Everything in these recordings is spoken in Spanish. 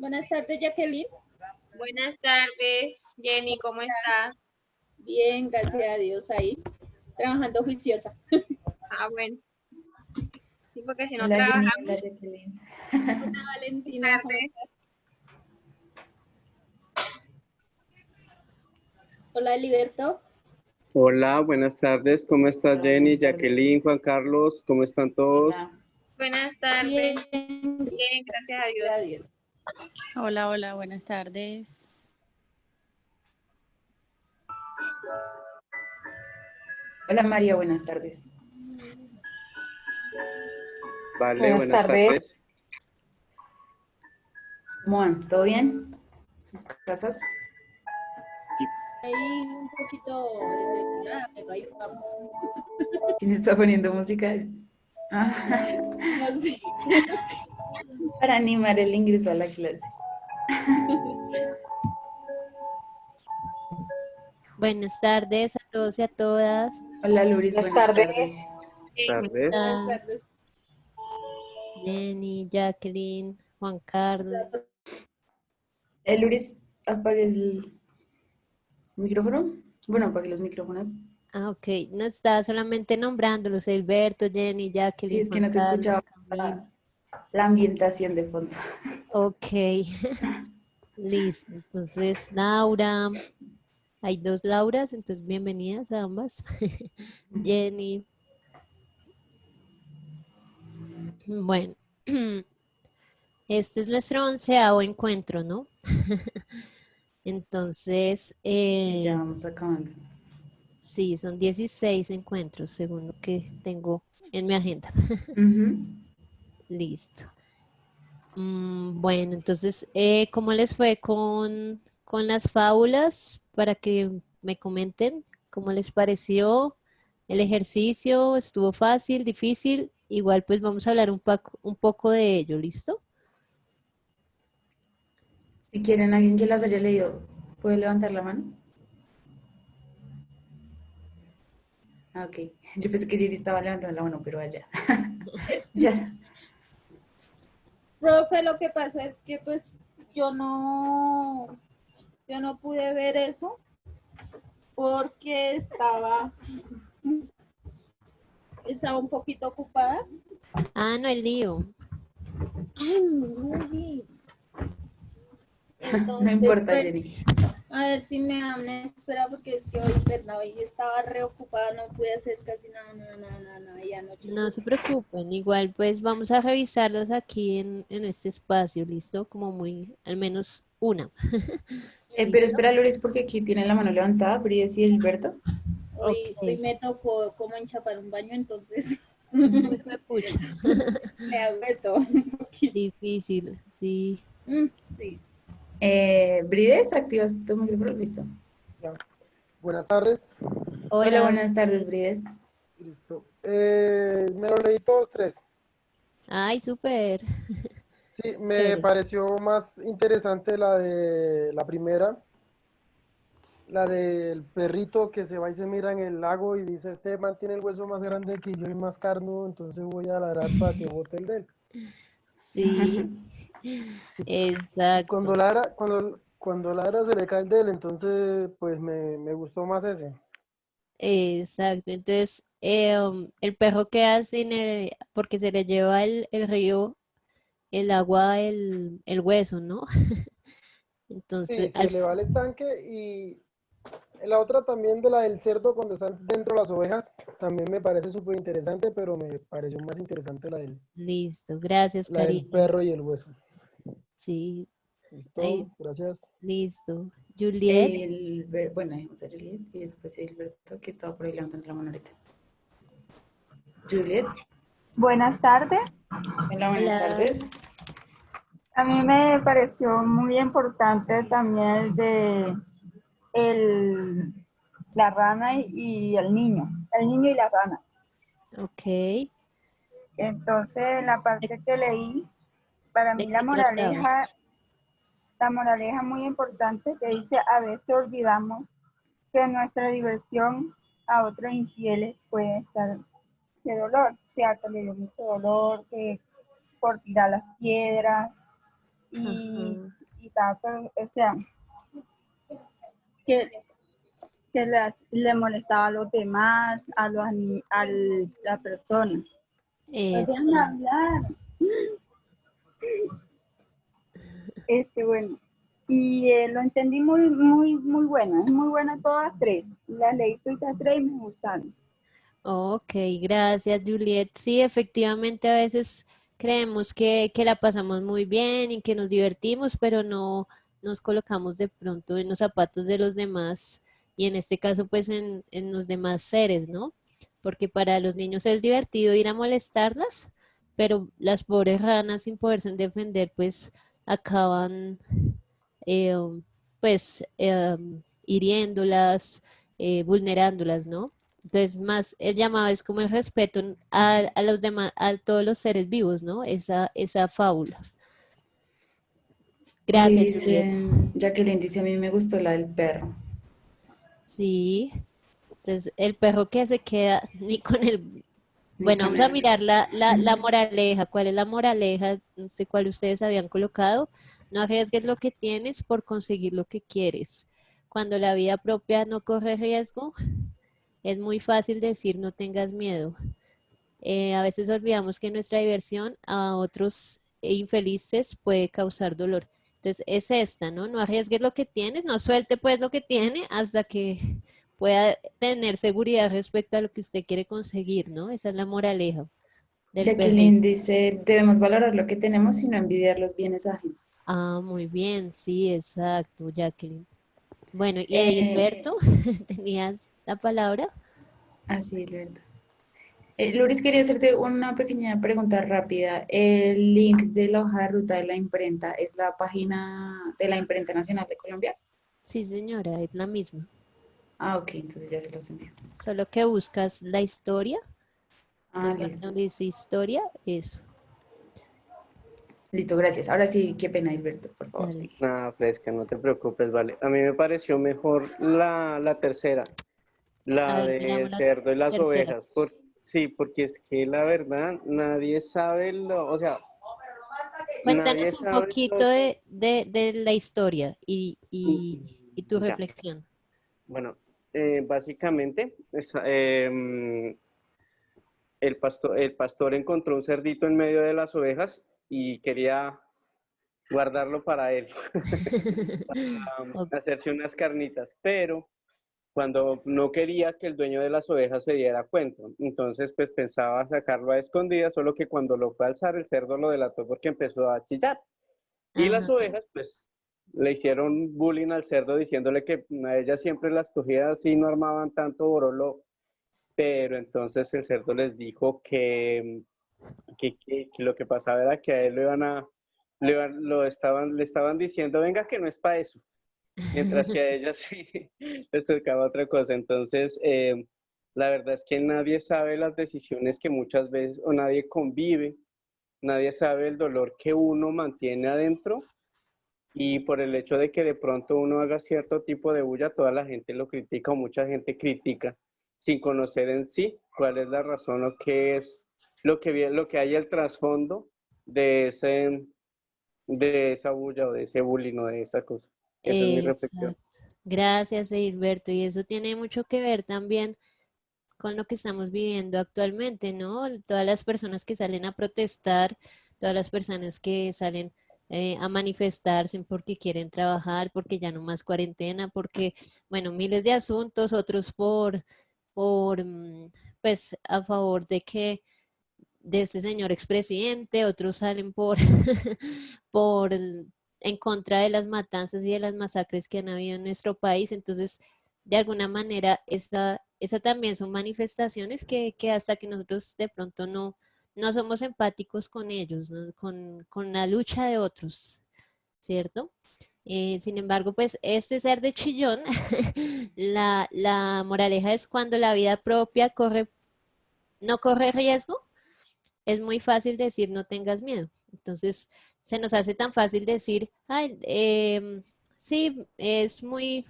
Buenas tardes, Jacqueline. Buenas tardes, Jenny, ¿cómo está? Bien, gracias a Dios ahí, trabajando juiciosa. Ah, bueno. Sí, porque si no Hola, Jenny. trabajamos. Hola, Jacqueline. Hola, Valentina, ¿cómo estás? Hola, Heriberto. Hola, buenas tardes. ¿Cómo está Hola, Jenny, buenas tardes. Jacqueline, Juan Carlos? ¿Cómo están todos? Hola. Buenas tardes. Bien, gracias a Dios. Gracias a Dios. Hola, hola, buenas tardes. Hola, María, buenas tardes. Vale, Buenas tardes. ¿Cómo van? ¿Todo bien? ¿Sus casas? Ahí un poquito desesperada, pero ahí vamos. ¿Quién está poniendo música? Ah, No sé. para animar el ingreso a la clase. Buenas tardes a todos y a todas. Hola, Luris, Buenas buenas tardes. tardes. Tardes. Buenas tardes. Jenny, Jacqueline, Juan Carlos. Luris, apague el micrófono. Bueno, apague los micrófonos. Ah, ok. No estaba solamente nombrándolos, Alberto, Jenny, Jacqueline, Sí, es que Juan no te Carlos, escuchaba Camila. la ambientación de fondo. Ok. Listo. Entonces, Laura. Hay dos Lauras, entonces bienvenidas a ambas. Jenny. Bueno. Este es nuestro 11º encuentro, ¿no? Entonces, Ya vamos acabando. sí, son 16 encuentros, según lo que tengo en mi agenda. Ujú. Listo. Bueno, entonces, ¿cómo les fue con las fábulas? Para que me comenten cómo les pareció el ejercicio. ¿Estuvo fácil, difícil? Igual pues vamos a hablar un poco de ello, ¿listo? Si quieren alguien que las haya leído, ¿puede levantar la mano? Ah, ok. Yo pensé que Siri estaba levantando la mano, pero allá. Ya. Profe, lo que pasa es que pues yo no pude ver eso porque estaba un poquito ocupada. Ah, no, el lío. Ay, no vi. No Entonces, importa, pues, Jenny. a ver si me dan una espera porque es que hoy, verdad, hoy estaba reocupada, no pude hacer casi nada, y anoche. No se preocupen, igual pues vamos a revisarlas aquí en este espacio, ¿listo? Como muy, al menos una. Pero espera, Loris, porque aquí tiene la mano levantada, Brides y Gilberto. Hoy Ok. me tocó como enchapar un baño, entonces Uy, pucha. me hago de todo un poquito. Difícil, sí. Sí. Brides, activas tu micrófono, listo. Ya. Buenas tardes. Hola, Hola. buenas tardes, Brides. Listo. Me lo leí todos tres. Ay, súper. Sí, me Chévere. pareció más interesante la de la primera, la del perrito que se va y se mira en el lago y dice, este man tiene el hueso más grande que yo y más carnudo, entonces voy a ladrar para que bote el de él. Sí, Y exacto. cuando ladra se le cae el de él, entonces pues me gustó más ese. Exacto. Entonces, el perro queda sin porque se le lleva el río, el agua, el hueso, ¿no? Sí, Entonces, se le va al estanque y la otra también de la del cerdo cuando están dentro las ovejas, también me parece súper interesante, pero me pareció más interesante listo. Gracias, la del Karina. perro y el hueso. Sí, ahí, ¿Listo? Gracias. listo. Juliet. Bueno, dejemos a Juliet y después a Gilberto, que estaba por ahí levantando la mano ahorita. Juliet, Buenas tardes. hola, buenas Hola. tardes. A mí me pareció muy importante también el, la rana y el niño y la rana. Ok. Entonces, la ¿De, parte que leí, para de mí qué trataba? la moraleja muy importante que dice, a veces olvidamos que nuestra diversión a otros infieles puede estar de dolor, o sea, que le dio mucho dolor, que por tirar las piedras, Ajá. y y estaba, o sea, que, le molestaba a los demás, a la persona. Pues Eso. déjame hablar. Bueno, y lo entendí muy bueno, es muy buena todas tres. Las leí todas tres y me gustaron. Ok, gracias, Juliet. Sí, efectivamente, a veces creemos que la pasamos muy bien y que nos divertimos, pero no nos colocamos de pronto en los zapatos de los demás y en este caso, pues en los demás seres, ¿no? Porque para los niños es divertido ir a molestarlas, pero las pobres ranas sin poderse defender, pues acaban, eh, pues, hiriéndolas, vulnerándolas, ¿no? Entonces, más el llamado es como el respeto a los demás, a todos los seres vivos, ¿no? Esa fábula. Gracias, Juliet. Jacqueline dice, a mí me gustó la del perro. Sí. Entonces, el perro que se queda ni con el... Ni Bueno, con vamos a el- mirar la moraleja. ¿Cuál es la moraleja? No sé cuál ustedes habían colocado. No arriesgues lo que tienes por conseguir lo que quieres. Cuando la vida propia no corre riesgo, es muy fácil decir no tengas miedo. A veces olvidamos que nuestra diversión a otros infelices puede causar dolor. Entonces, es esta, ¿no? No arriesgues lo que tienes, no suelte pues lo que tiene hasta que pueda tener seguridad respecto a lo que usted quiere conseguir, ¿no? Esa es la moraleja del perrito. Jacqueline dice, debemos valorar lo que tenemos y no envidiar los bienes ajenos. Ah, muy bien, sí, exacto, Jacqueline. Bueno, y Eh, Edilberto, ¿tenías la palabra? Así es, verdad. Loris, quería hacerte una pequeña pregunta rápida. El link de la hoja de ruta de la imprenta es la página de la Imprenta Nacional de Colombia. Sí, señora, es la misma. Ah, ok, entonces ya se los envío. Solo que buscas la historia. Ah, La parte listo. donde dice historia, eso, Listo, gracias. Ahora sí, qué pena, Alberto, por favor, dale. sigue. Nada, fresca, no te preocupes, vale. A mí me pareció mejor la tercera, A la ver, del miramos la cerdo y las tercera. ovejas. Sí, porque es que la verdad nadie sabe o sea, nadie Cuéntanos un sabe poquito los... de la historia y tu Ya, reflexión. bueno, básicamente el pastor encontró un cerdito en medio de las ovejas y quería guardarlo para él, Ok. hacerse unas carnitas, pero cuando no quería que el dueño de las ovejas se diera cuenta. Entonces, pues pensaba sacarlo a escondidas, solo que cuando lo fue a alzar, el cerdo lo delató porque empezó a chillar. Y las Ajá. ovejas, pues, le hicieron bullying al cerdo diciéndole que a ella siempre las cogía así, no armaban tanto borolo, pero entonces el cerdo les dijo que lo que pasaba era que a él le estaban diciendo, venga, que no es para eso, mientras que a ella sí les tocaba otra cosa. Entonces, la verdad es que nadie sabe las decisiones que muchas veces, o nadie convive, nadie sabe el dolor que uno mantiene adentro, y por el hecho de que de pronto uno haga cierto tipo de bulla, toda la gente lo critica o mucha gente critica sin conocer en sí cuál es la razón o qué es lo que hay el trasfondo de de esa bulla o de ese bullying o de esa cosa. Esa es mi reflexión. Exacto. Gracias, Edilberto. Y eso tiene mucho que ver también con lo que estamos viviendo actualmente, ¿no? Todas las personas que salen a protestar, todas las personas que salen a manifestarse porque quieren trabajar, porque ya no más cuarentena, porque, bueno, miles de asuntos, otros por pues, a favor de que de este señor expresidente, otros salen por, por en contra de las matanzas y de las masacres que han habido en nuestro país. Entonces, de alguna manera, esa también son manifestaciones que hasta que nosotros de pronto no somos empáticos con ellos, ¿no? Con la lucha de otros, ¿cierto? Sin embargo, pues este ser de chillón, la moraleja es cuando la vida propia no corre riesgo, es muy fácil decir no tengas miedo. Entonces, se nos hace tan fácil decir, ay, sí, es muy,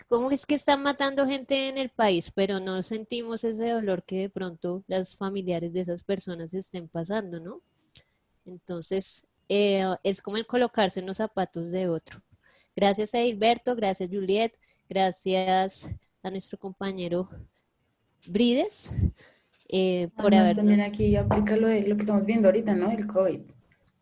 ¿cómo es que están matando gente en el país? Pero no sentimos ese dolor que de pronto las familiares de esas personas estén pasando, ¿no? Entonces, es como el colocarse en los zapatos de otro. Gracias a Hilberto, gracias Juliet, gracias a nuestro compañero Brides por Además, también habernos... aquí aplica lo que estamos viendo ahorita, ¿no? El COVID.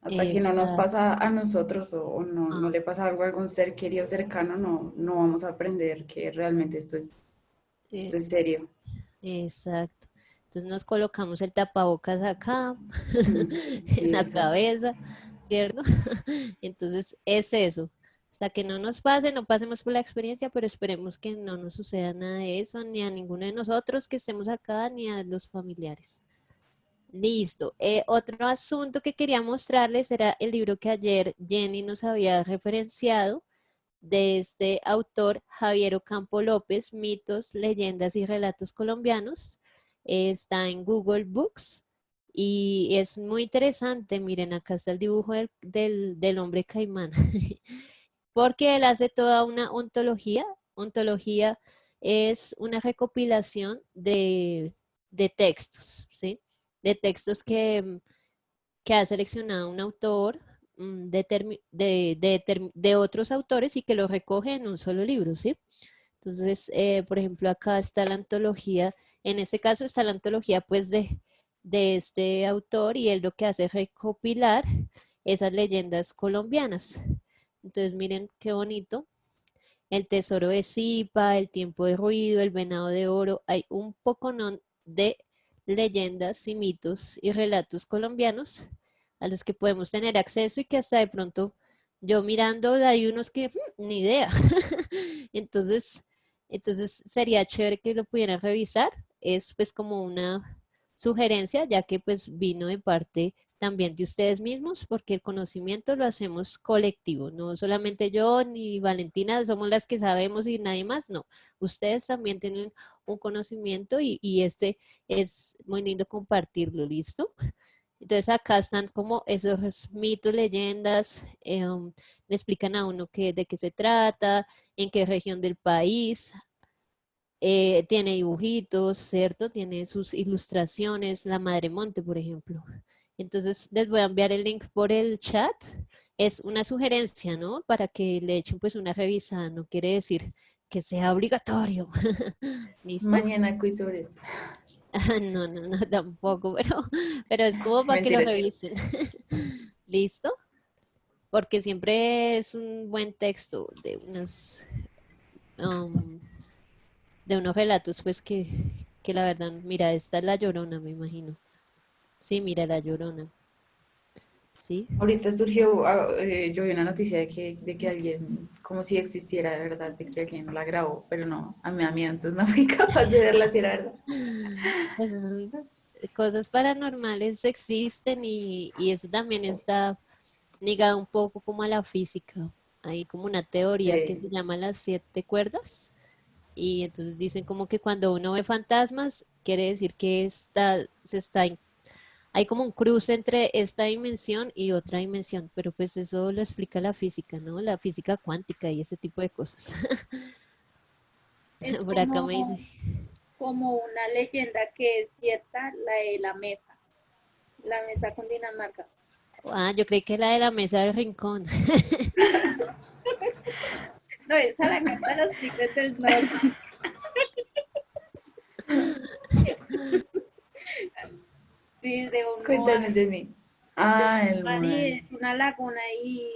Hasta que no nos Esta, pasa a nosotros o no ah, le pasa algo a algún ser querido cercano, no vamos a aprender que realmente esto eh, es serio. exacto. Entonces nos colocamos el tapabocas acá, en Sí, la exacto. cabeza, ¿cierto? Entonces es eso. Hasta que no nos pase, no pasemos por la experiencia, pero esperemos que no nos suceda nada de eso, ni a ninguno de nosotros que estemos acá, ni a los familiares. Listo. Otro asunto que quería mostrarles era el libro que ayer Jenny nos había referenciado de este autor Javier Ocampo López, Mitos, Leyendas y Relatos Colombianos. Está en Google Books y es muy interesante. Miren, acá está el dibujo del hombre caimán, porque él hace toda una ontología. Ontología es una recopilación de textos, ¿sí? De textos que ha seleccionado un autor de otros autores y que lo recoge en un solo libro, ¿sí? Entonces, por ejemplo, acá está la antología, en este caso está la antología pues de este autor y él lo que hace es recopilar esas leyendas colombianas. Entonces, miren qué bonito. El tesoro de Zipa, el tiempo de ruido, el venado de oro. Hay un poconón de leyendas y mitos y relatos colombianos a los que podemos tener acceso y que hasta de pronto yo mirando hay unos que ni idea. Entonces, entonces sería chévere que lo pudieran revisar. Es pues como una sugerencia, ya que pues vino de parte también de ustedes mismos, porque el conocimiento lo hacemos colectivo, no solamente yo ni Valentina somos las que sabemos y nadie más, no. Ustedes también tienen un conocimiento y este es muy lindo compartirlo, ¿listo? Entonces acá están como esos mitos, leyendas, le explican a uno de qué se trata, en qué región del país, tiene dibujitos, ¿cierto? Tiene sus ilustraciones, la Madre Monte, por ejemplo. Entonces les voy a enviar el link por el chat. Es una sugerencia, ¿no? Para que le echen pues una revisada, no quiere decir que sea obligatorio. ¿Listo? Mañana quiz sobre esto. No, no, no, tampoco, pero es como para que lo Mentira, chicos. revisen. ¿Listo? Porque siempre es un buen texto um, de unos relatos, pues que la verdad, mira, esta es La Llorona, me imagino. Sí, mira, La Llorona. ¿Sí? Ahorita surgió, yo vi una noticia de que alguien, como si existiera de verdad, de que alguien la grabó, pero no, a mí me da miedo, entonces no fui capaz de verla si era verdad. Pues, cosas paranormales existen y eso también está ligado un poco como a la física. Hay como una teoría que se Sí. llama las 7 cuerdas y entonces dicen como que cuando uno ve fantasmas quiere decir que hay como un cruce entre esta dimensión y otra dimensión, pero pues eso lo explica la física, ¿no? La física cuántica y ese tipo de cosas. Es Por acá me dice, como una leyenda que es cierta, la de la mesa con Dinamarca. yo creí que la de la mesa del rincón. No, esa la canta los Tigres del Norte. Sí, de un Cuéntanos, Moai. Jenny. Ah, el Y Moai. es una laguna y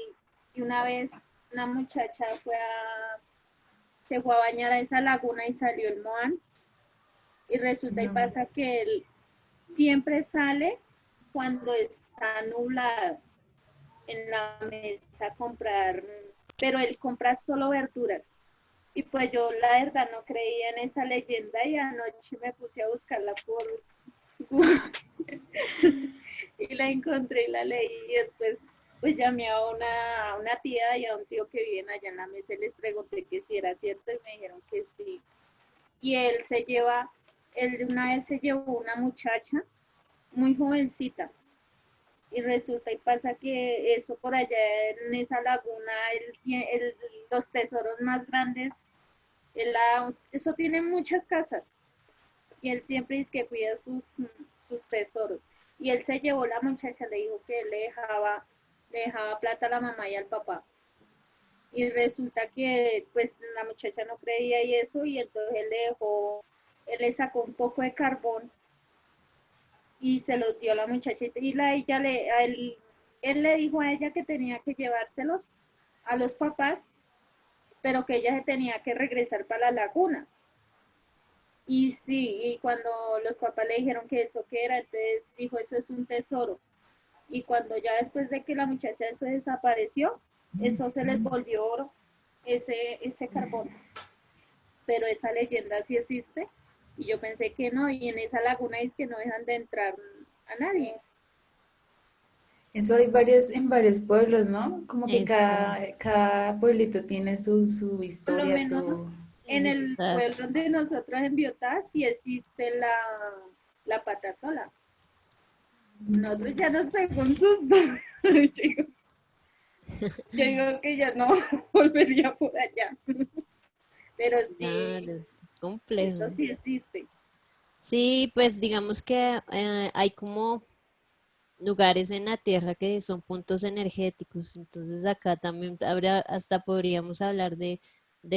una vez una muchacha se fue a bañar a esa laguna y salió el Moan y resulta y No. pasa que él siempre sale cuando está nublado en la mesa a comprar, pero él compra solo verduras. Y pues yo la verdad no creía en esa leyenda y anoche me puse a buscarla por Google y la encontré y la leí y después pues llamé a una tía y a un tío que viven allá en la mesa y les pregunté que si era cierto y me dijeron que sí. Y él de una vez se llevó una muchacha muy jovencita y resulta y pasa que eso por allá en esa laguna, los tesoros más grandes, eso tiene muchas casas y él siempre dice que cuida sus tesoros. Y él se llevó la muchacha, le dijo que él le dejaba le dejaba plata a la mamá y al papá. Y resulta que pues la muchacha no creía y eso, y entonces él le sacó un poco de carbón y se los dio a la muchacha y él le dijo a ella que tenía que llevárselos a los papás, pero que ella se tenía que regresar para la laguna. Y sí, y cuando los papás le dijeron que eso qué era, entonces dijo, eso es un tesoro. Y cuando ya después de que la muchacha eso desapareció, eso se les volvió oro, ese carbón. Pero esa leyenda sí existe, y yo pensé que no, y en esa laguna es que no dejan de entrar a nadie. Eso hay en varios pueblos, ¿no? Como que cada pueblito tiene su Por lo historia, menos en el pueblo Exacto. donde nosotros en Biotá sí existe la pata sola. Nosotros ya nos pegó un susto. Yo digo que ya no volvería por allá. Pero sí, Claro, es esto complejo. sí existe. Sí, pues digamos que hay como lugares en la Tierra que son puntos energéticos. Entonces acá también hasta podríamos hablar de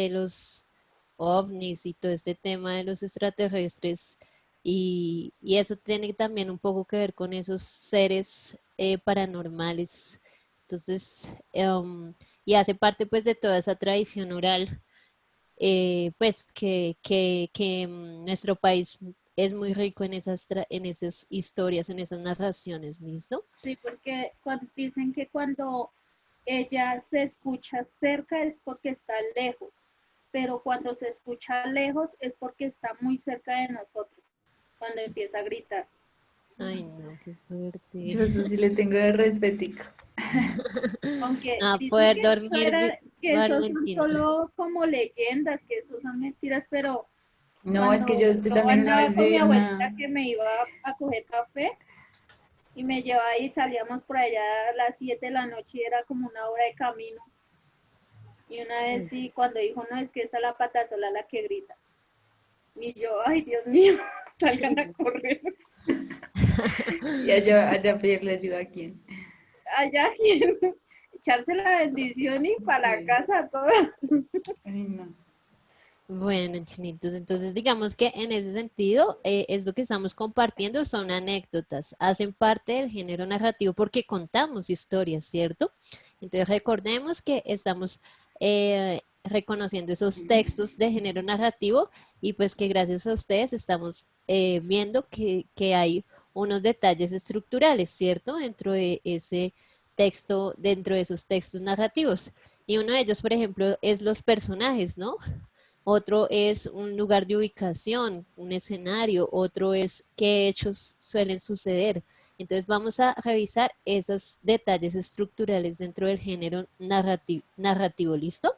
los ovnis y todo este tema de los extraterrestres. Y eso tiene también un poco que ver con esos seres paranormales. Entonces, y hace parte pues de toda esa tradición oral, pues que nuestro país es muy rico en en esas historias, en esas narraciones, ¿listo? Sí, porque dicen que cuando ella se escucha cerca es porque está lejos, pero cuando se escucha lejos es porque está muy cerca de nosotros, cuando empieza a gritar. Ay, no, qué fuerte. yo eso sí le tengo de respetico. Aunque A dicen poder dormir, que esos son Valentina. solo como leyendas, que esos son mentiras, pero No, es que cuando yo yo también una andaba vez con mi viví abuelita una... que me iba a coger café y me llevaba y salíamos por allá a las 7 de la noche y era como una hora de camino. Y una vez sí, cuando dijo, no, es que esa es la pata sola la que grita. Y yo, ay, Dios mío, salgan a correr. Y allá pedirle ayuda a quién. Allá, echarse la bendición y para la Sí. casa toda. Ay, no. Bueno, chinitos, entonces digamos que en ese sentido, esto que estamos compartiendo son anécdotas, hacen parte del género narrativo porque contamos historias, ¿cierto? Entonces recordemos que estamos reconociendo esos textos de género narrativo y pues que gracias a ustedes estamos viendo que hay unos detalles estructurales, ¿cierto? Dentro de ese texto, dentro de esos textos narrativos. Y uno de ellos, por ejemplo, es los personajes, ¿no? Otro es un lugar de ubicación, un escenario, otro es qué hechos suelen suceder. Entonces vamos a revisar esos detalles estructurales dentro del género narrativo, ¿listo?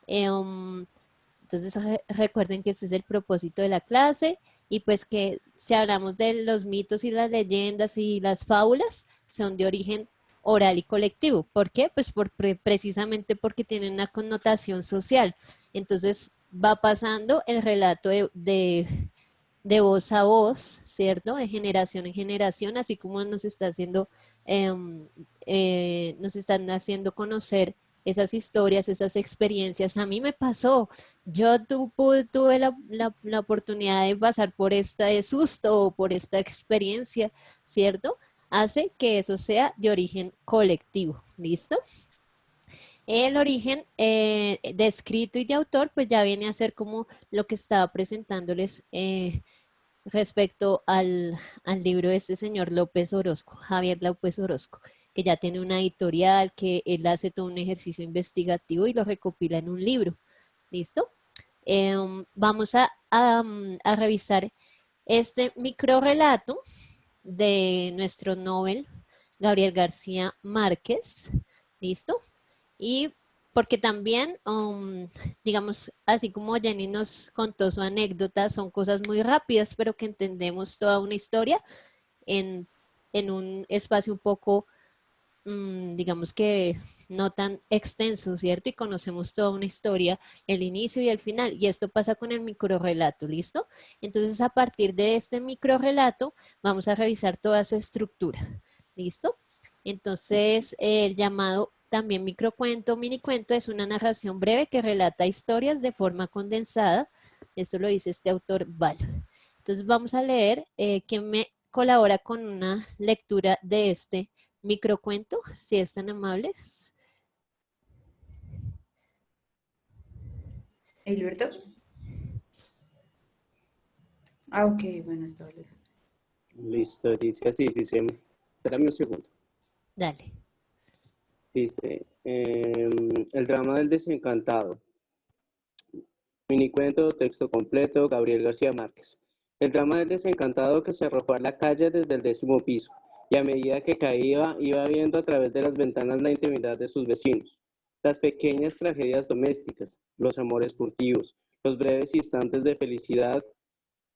Entonces recuerden que este es el propósito de la clase y pues que si hablamos de los mitos y las leyendas y las fábulas, son de origen oral y colectivo. ¿Por qué? Pues precisamente porque tienen una connotación social. Entonces va pasando el relato de voz a voz, ¿cierto? De generación en generación, así como nos está haciendo, nos están haciendo conocer esas historias, esas experiencias. A mí me pasó, tuve la oportunidad de pasar por este susto o por esta experiencia, ¿cierto? Hace que eso sea de origen colectivo, ¿listo? El origen de escrito y de autor, pues ya viene a ser como lo que estaba presentándoles respecto al libro de este señor López Orozco, Javier López Orozco, que ya tiene una editorial, que él hace todo un ejercicio investigativo y lo recopila en un libro. ¿Listo? Vamos a revisar este micro relato de nuestro Nobel, Gabriel García Márquez. ¿Listo? Y porque también, digamos, así como Jenny nos contó su anécdota, son cosas muy rápidas, pero que entendemos toda una historia en, en un espacio un poco, digamos que no tan extenso, ¿cierto? Y conocemos toda una historia, el inicio y el final, y esto pasa con el microrrelato, ¿listo? Entonces, a partir de este microrrelato, vamos a revisar toda su estructura, ¿listo? Entonces, el llamado también microcuento, minicuento, es una narración breve que relata historias de forma condensada. Esto lo dice este autor Val. Entonces, vamos a leer quién me colabora con una lectura de este microcuento, si es tan amables. Hilberto. Ah, ok, bueno, está bien. Listo, dice así, dice, espérame un segundo. Dale. Dice, el drama del desencantado. Minicuento, texto completo, Gabriel García Márquez. El drama del desencantado que se arrojó a la calle desde el 10º piso, y a medida que caía, iba viendo a través de las ventanas la intimidad de sus vecinos, las pequeñas tragedias domésticas, los amores furtivos, los breves instantes de felicidad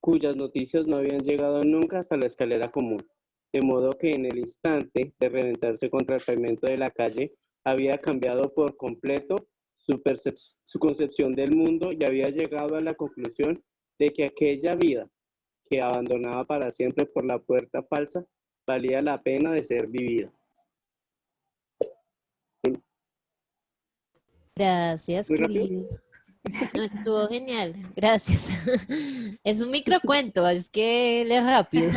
cuyas noticias no habían llegado nunca hasta la escalera común, de modo que en el instante de reventarse contra el pavimento de la calle, había cambiado por completo su concepción del mundo y había llegado a la conclusión de que aquella vida que abandonaba para siempre por la puerta falsa valía la pena de ser vivida. Gracias, ¿Muy rápido? querido. No, estuvo genial, gracias. Es un microcuento, es que es rápido.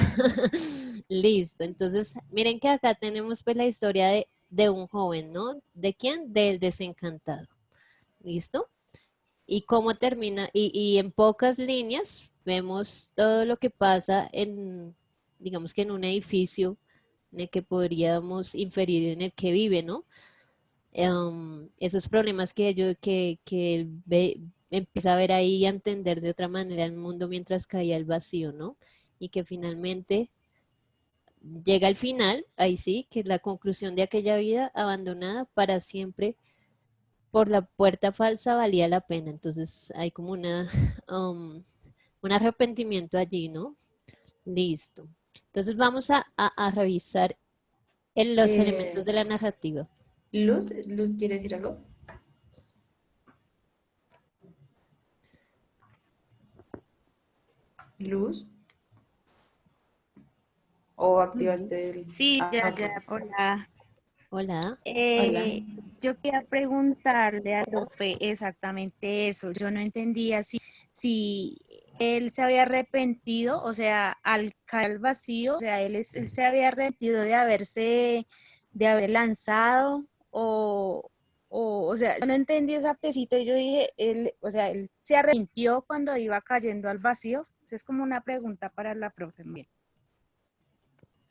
Listo, entonces miren que acá tenemos pues la historia de un joven, ¿no? ¿De quién? Del desencantado. ¿Listo? Y cómo termina, y en pocas líneas vemos todo lo que pasa en, digamos que en un edificio en el que podríamos inferir en el que vive, ¿no? Esos problemas que él empieza a ver ahí y a entender de otra manera el mundo mientras caía el vacío, ¿no? Y que finalmente llega al final, ahí sí, que es la conclusión de aquella vida abandonada para siempre por la puerta falsa valía la pena. Entonces hay como un arrepentimiento allí, ¿no? Listo. Entonces vamos a revisar los elementos de la narrativa. Luz, Luz, ¿quiere decir algo? Luz. ¿O activaste el...? Sí, ya, ok. ya, hola. Hola. Hola. Yo quería preguntarle al profe exactamente eso. Yo no entendía si él se había arrepentido, o sea, al caer al vacío, o sea, él se había arrepentido de haber lanzado, o sea, yo no entendí esa partecita y yo dije, o sea, él se arrepintió cuando iba cayendo al vacío. Esa es como una pregunta para la profe. Mira.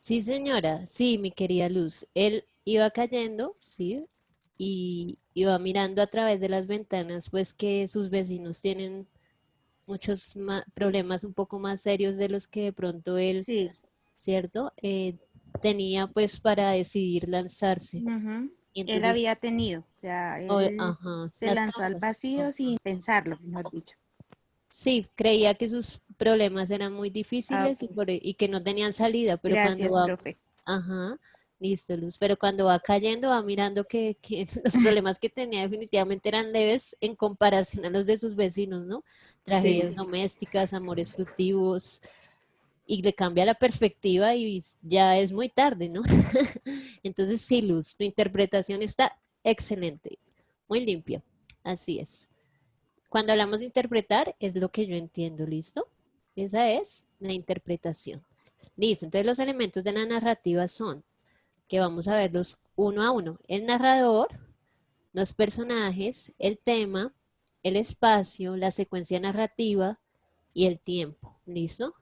Sí, señora. Sí, mi querida Luz. Él iba cayendo, sí, y iba mirando a través de las ventanas, pues que sus vecinos tienen muchos problemas un poco más serios de los que de pronto él, Sí. ¿cierto? Tenía pues para decidir lanzarse. Ujú. Y Él entonces, había tenido, o sea, él ajá, se las lanzó al causas. vacío sin pensarlo, mejor dicho. Sí, creía que sus problemas eran muy difíciles Ok. y que no tenían salida, pero cuando Gracias, va, profe. ajá, listo, Luz, pero cuando va cayendo va mirando que los problemas que tenía definitivamente eran leves en comparación a los de sus vecinos, ¿no? Tragedias Sí. domésticas, amores furtivos, y le cambia la perspectiva y ya es muy tarde, ¿no? Entonces, sí, Luz, tu interpretación está excelente, muy limpia, así es. Cuando hablamos de interpretar, es lo que yo entiendo, ¿listo? Esa es la interpretación. Listo, entonces los elementos de la narrativa son, que vamos a verlos uno a uno. El narrador, los personajes, el tema, el espacio, la secuencia narrativa y el tiempo, ¿listo?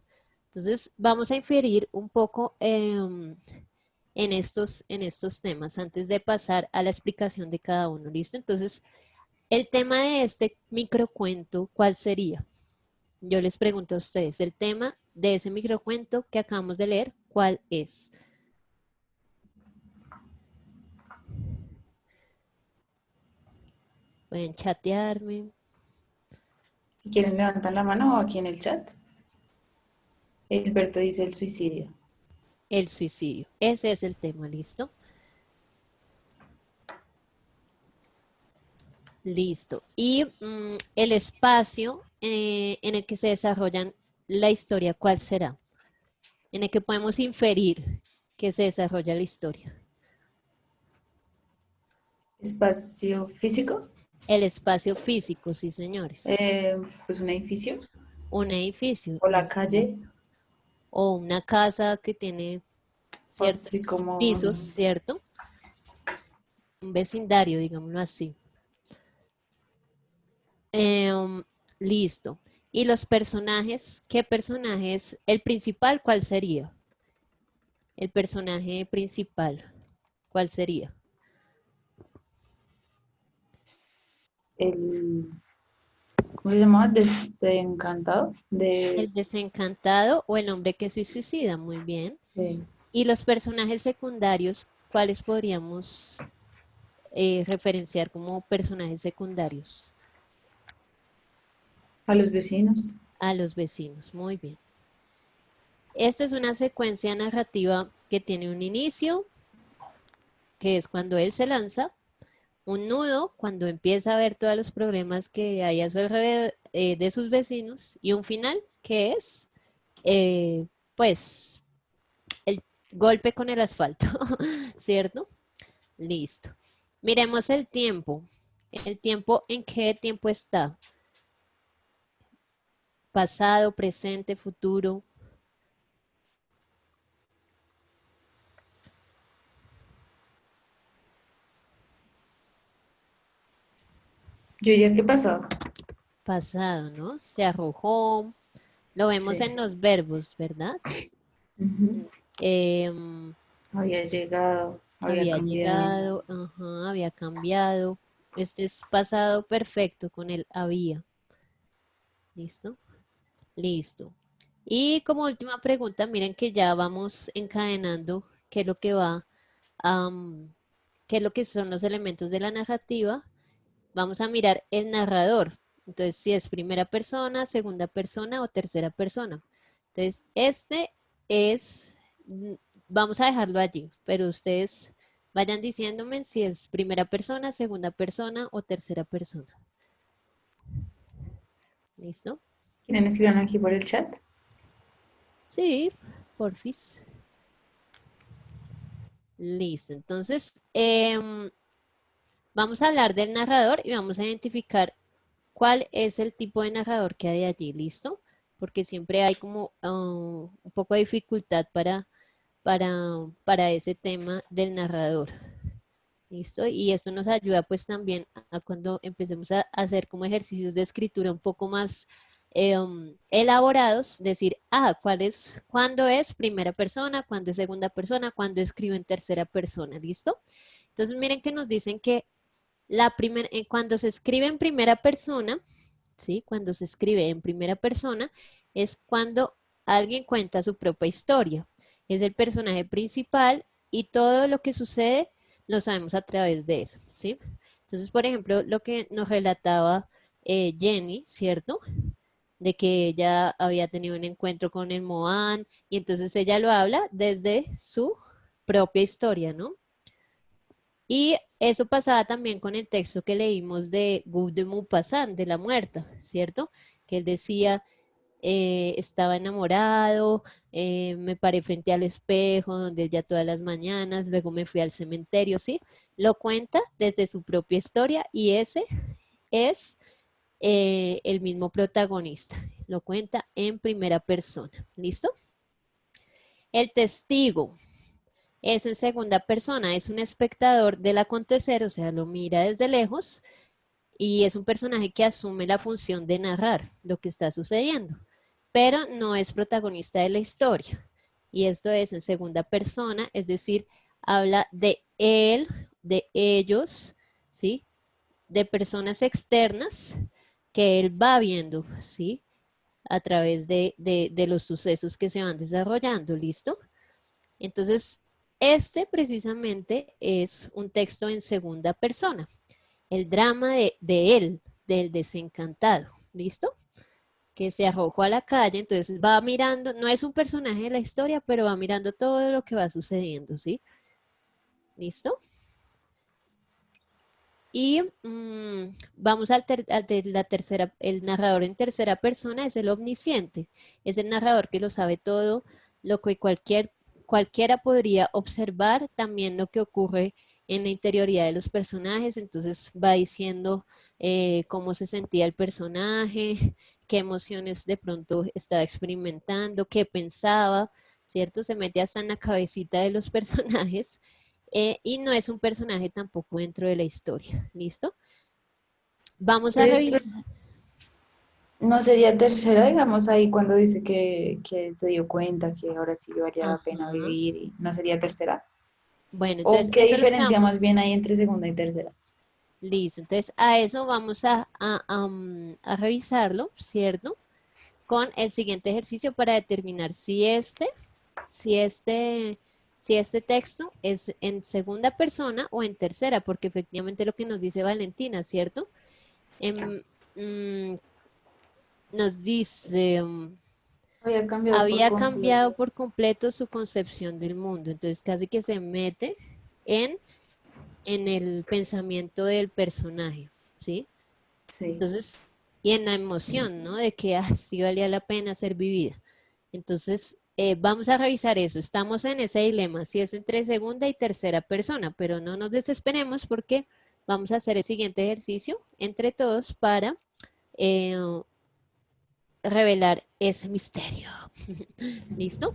Entonces vamos a inferir un poco en estos temas antes de pasar a la explicación de cada uno, ¿listo? Entonces, el tema de este microcuento, ¿cuál sería? Yo les pregunto a ustedes, el tema de ese microcuento que acabamos de leer, ¿cuál es? Pueden chatearme. Si quieren levantar la mano o aquí en el chat. Hilberto dice el suicidio. El suicidio. Ese es el tema, ¿listo? Listo. Y el espacio en el que se desarrollan la historia, ¿cuál será? En el que podemos inferir que se desarrolla la historia. Espacio físico, El espacio físico, sí, señores. pues un edificio, Un edificio. o la listo. calle, O una casa que tiene o así ciertos como, pisos, ¿cierto? Un vecindario, digámoslo así. Em, Listo. ¿Y los personajes? ¿Qué personajes? El principal, ¿cuál sería? El personaje principal, ¿cuál sería? el, ¿cómo se llama? Desencantado, El desencantado o el hombre que se suicida, muy bien. sí. ¿Y los personajes secundarios, cuáles podríamos referenciar como personajes secundarios? A los vecinos. A los vecinos, muy bien. Esta es una secuencia narrativa que tiene un inicio, que es cuando él se lanza, un nudo, cuando empieza a ver todos los problemas que hay a su alrededor de sus vecinos, y un final, que es, pues, el golpe con el asfalto, ¿cierto? Listo. Miremos el tiempo. ¿El tiempo en qué tiempo está? Pasado, presente, futuro. Yo diría que pasado. Pasado, ¿no? Se arrojó. Lo vemos Sí. en los verbos, ¿verdad? Ujú. Había llegado, había cambiado. llegado, ajá, había cambiado. Este es pasado perfecto con el había. ¿Listo? Listo. Y como última pregunta, miren que ya vamos encadenando qué es lo que va, qué es lo que son los elementos de la narrativa. Vamos a mirar el narrador. Entonces, si es primera persona, segunda persona o tercera persona. Entonces, este es, vamos a dejarlo allí, pero ustedes vayan diciéndome si es primera persona, segunda persona o tercera persona. ¿Listo? ¿Quieren escribir aquí por el chat? Sí, porfis. Listo. Entonces, vamos a hablar del narrador y vamos a identificar cuál es el tipo de narrador que hay allí. ¿Listo? Porque siempre hay como un poco de dificultad para ese tema del narrador. ¿Listo? Y esto nos ayuda pues también a cuando empecemos a hacer como ejercicios de escritura un poco más elaborados, decir, cuándo es primera persona, cuándo es segunda persona, cuándo escribo en tercera persona, ¿listo? Entonces miren que nos dicen que cuando se escribe en primera persona, ¿sí? Cuando se escribe en primera persona es cuando alguien cuenta su propia historia. Es el personaje principal y todo lo que sucede lo sabemos a través de él, ¿sí? Entonces, por ejemplo, lo que nos relataba Jenny, ¿cierto? De que ella había tenido un encuentro con el Moan y entonces ella lo habla desde su propia historia, ¿no? Y eso pasaba también con el texto que leímos de Guy de Maupassant, de la muerta, ¿cierto? Que él decía, estaba enamorado, me paré frente al espejo, donde ella todas las mañanas, luego me fui al cementerio, ¿sí? Lo cuenta desde su propia historia y ese es el mismo protagonista. Lo cuenta en primera persona, ¿listo? El testigo es en segunda persona, es un espectador del acontecer, o sea, lo mira desde lejos y es un personaje que asume la función de narrar lo que está sucediendo, pero no es protagonista de la historia. Y esto es en segunda persona, es decir, habla de él, de ellos, ¿sí? De personas externas que él va viendo, ¿sí? A través de los sucesos que se van desarrollando, ¿listo? Entonces, este precisamente es un texto en segunda persona, el drama de él, del desencantado, ¿listo? Que se arrojó a la calle, entonces va mirando, no es un personaje de la historia, pero va mirando todo lo que va sucediendo, ¿sí? ¿Listo? Y vamos al de la tercera, el narrador en tercera persona es el omnisciente, es el narrador que lo sabe todo, lo que cualquiera podría observar, también lo que ocurre en la interioridad de los personajes, entonces va diciendo cómo se sentía el personaje, qué emociones de pronto estaba experimentando, qué pensaba, ¿cierto? Se mete hasta en la cabecita de los personajes y no es un personaje tampoco dentro de la historia, ¿listo? Vamos a Pero revisar. no sería tercera, digamos, ahí cuando dice que se dio cuenta que ahora sí valía la pena Ajá. vivir, y no sería tercera. Bueno, ¿O entonces qué eso es lo que diferencia más vamos. bien hay entre segunda y tercera? Listo, entonces a eso vamos a revisarlo, ¿cierto? Con el siguiente ejercicio para determinar si este, si este texto es en segunda persona o en tercera, porque efectivamente lo que nos dice Valentina, ¿cierto? Mm, nos dice, Había cambiado por había completo. cambiado por completo su concepción del mundo, entonces casi que se mete en, en el pensamiento del personaje, ¿sí? Sí. Entonces, y en la emoción, ¿no? De que sí valía la pena ser vivida. Entonces, vamos a revisar eso. Estamos en ese dilema, si es entre segunda y tercera persona, pero no nos desesperemos porque vamos a hacer el siguiente ejercicio entre todos para eh, revelar ese misterio. ¿Listo?